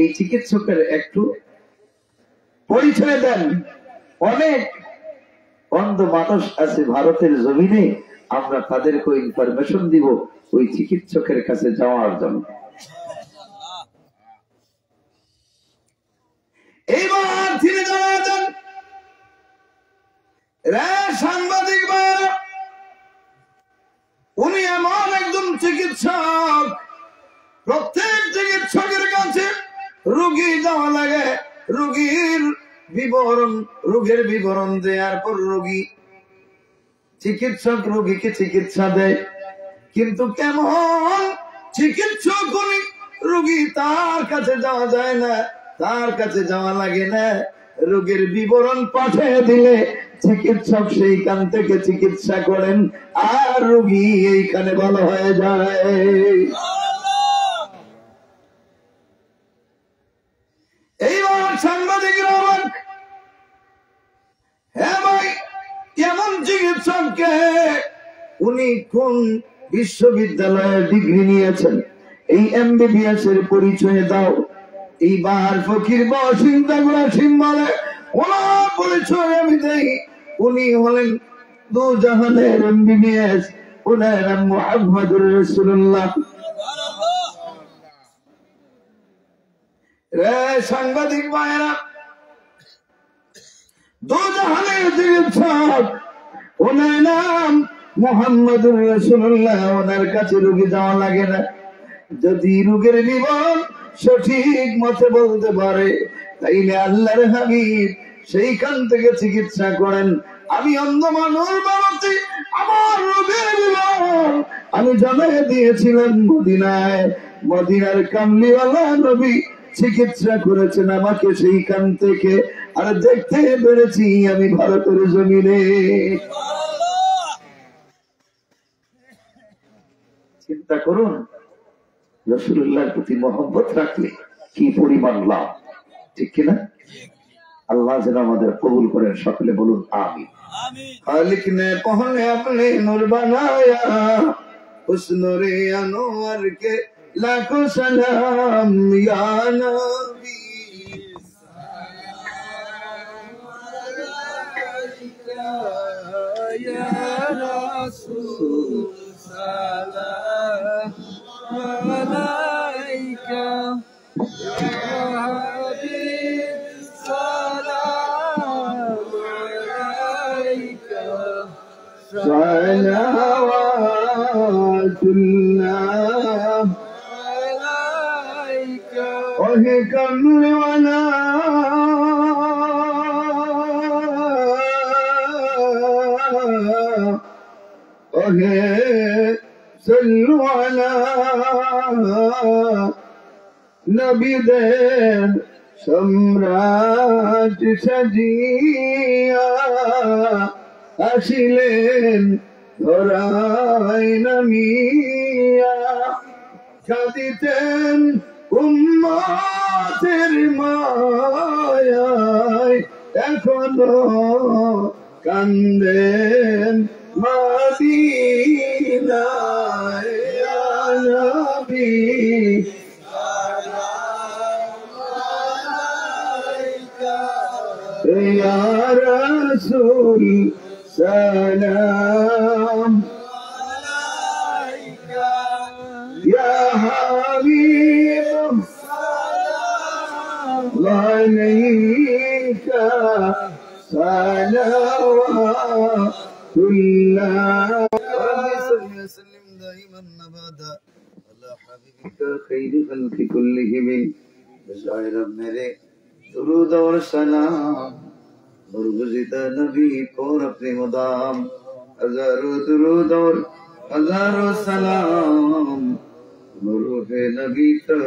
এই চিকিৎসকের একটু পরিচয় দেন। অনেক অন্ধ মানুষ আছে ভারতের জমিনে, আমরা তাদেরকে ইনফরমেশন দিব ওই চিকিৎসকের কাছে যাওয়ার জন্য। এইবার তিনি জানাতেন, সাংবাদিক ভাইরা, উনি এমন একজন চিকিৎসক, প্রত্যেক চিকিৎসকের কাছে রোগী যাওয়া লাগে, রোগীর বিবরণ, রোগের বিবরণ দেওয়ার পর রোগী, চিকিৎসক রোগীকে চিকিৎসা দেয়। কিন্তু কেমন চিকিৎসক উনি, রোগী তার কাছে যাওয়া যায় না, তার কাছে যাওয়া লাগে না, রোগের বিবরণ পাঠিয়ে দিলে চিকিৎসক সেইখান থেকে চিকিৎসা করেন, আর রোগী এইখানে ভালো হয়ে যায়। এইবার সাংবাদিকরা অবাক, হ্যাঁ ভাই, এমন চিকিৎসককে, উনি কোন বিশ্ববিদ্যালয়ের ডিগ্রি নিয়েছেন, এই এমবিবিএস এর পরিচয় দাও। এইবার ফকির মহাসিম ঠাকুর আসিম বলে, ওনার পরিচয় আমি দেই, উনি হলেন দু জাহানের এমবিবিএস, ওনার নাম মুহাম্মদুর রাসূলুল্লাহ। রে সাংবাদিক ভাইরা, দু জাহানের চিকিৎসক, ওনার নাম মুহাম্মদুর রাসূলুল্লাহ, ওনার কাছে রোগী যাওয়া লাগে না। যদি রোগের বিবরণ সঠিক মতে বলতে পারে, তাইলে আল্লাহর হাবিব সেইখান থেকে চিকিৎসা করেন। আমি অন্ধ মানুষ বাবাতে আমার রোগের বিবরণ আমি জানাই দিয়েছিলাম মদিনায়, মদিনার কামলিওয়ালা নবী চিকিৎসা করেছেন আমাকে সেইখান থেকে, আর দেখতে পেরেছি আমি ভারতের জমিনে। চিন্তা করুন, রাসূলুল্লাহর প্রতি মহব্বত রাখলে কি পরিমাণ লাভ, ঠিক কিনা? আল্লাহ যেন আমাদের কবুল করেন, সকলে বলুন আমিন। খালিক ने पहले अपने नूर बनाया, उस नूरे अनवर के लाखों सलाम या नबी, या रसूल सलाम अलैका, या हबीब सलाम अलैका, सलावातुल्लाह अलैका, ओहे कमलिवाला ओहे सल्लु अला नबीদের সম্রাট সাজিয়া আসিলেন ধরায় নামিয়া, কাঁদিতেন উম্মতের মায়ায়, এখনো কান্দেন মদিনায়। ইয়া নবী ইয়া রাসূল সালাম আলাইকা, ইয়া হাবিব সালাম আলাইকা, সালাওয়াতুল্লাহ وسلم دائما ابدا على حبيبك خير خلق كلهم بشائر मेरे दुरूद और सलाम बरगुज़िदा नबी पर अपने मुदाम हजारों दुरूद और हजारों सलाम रूह नबी का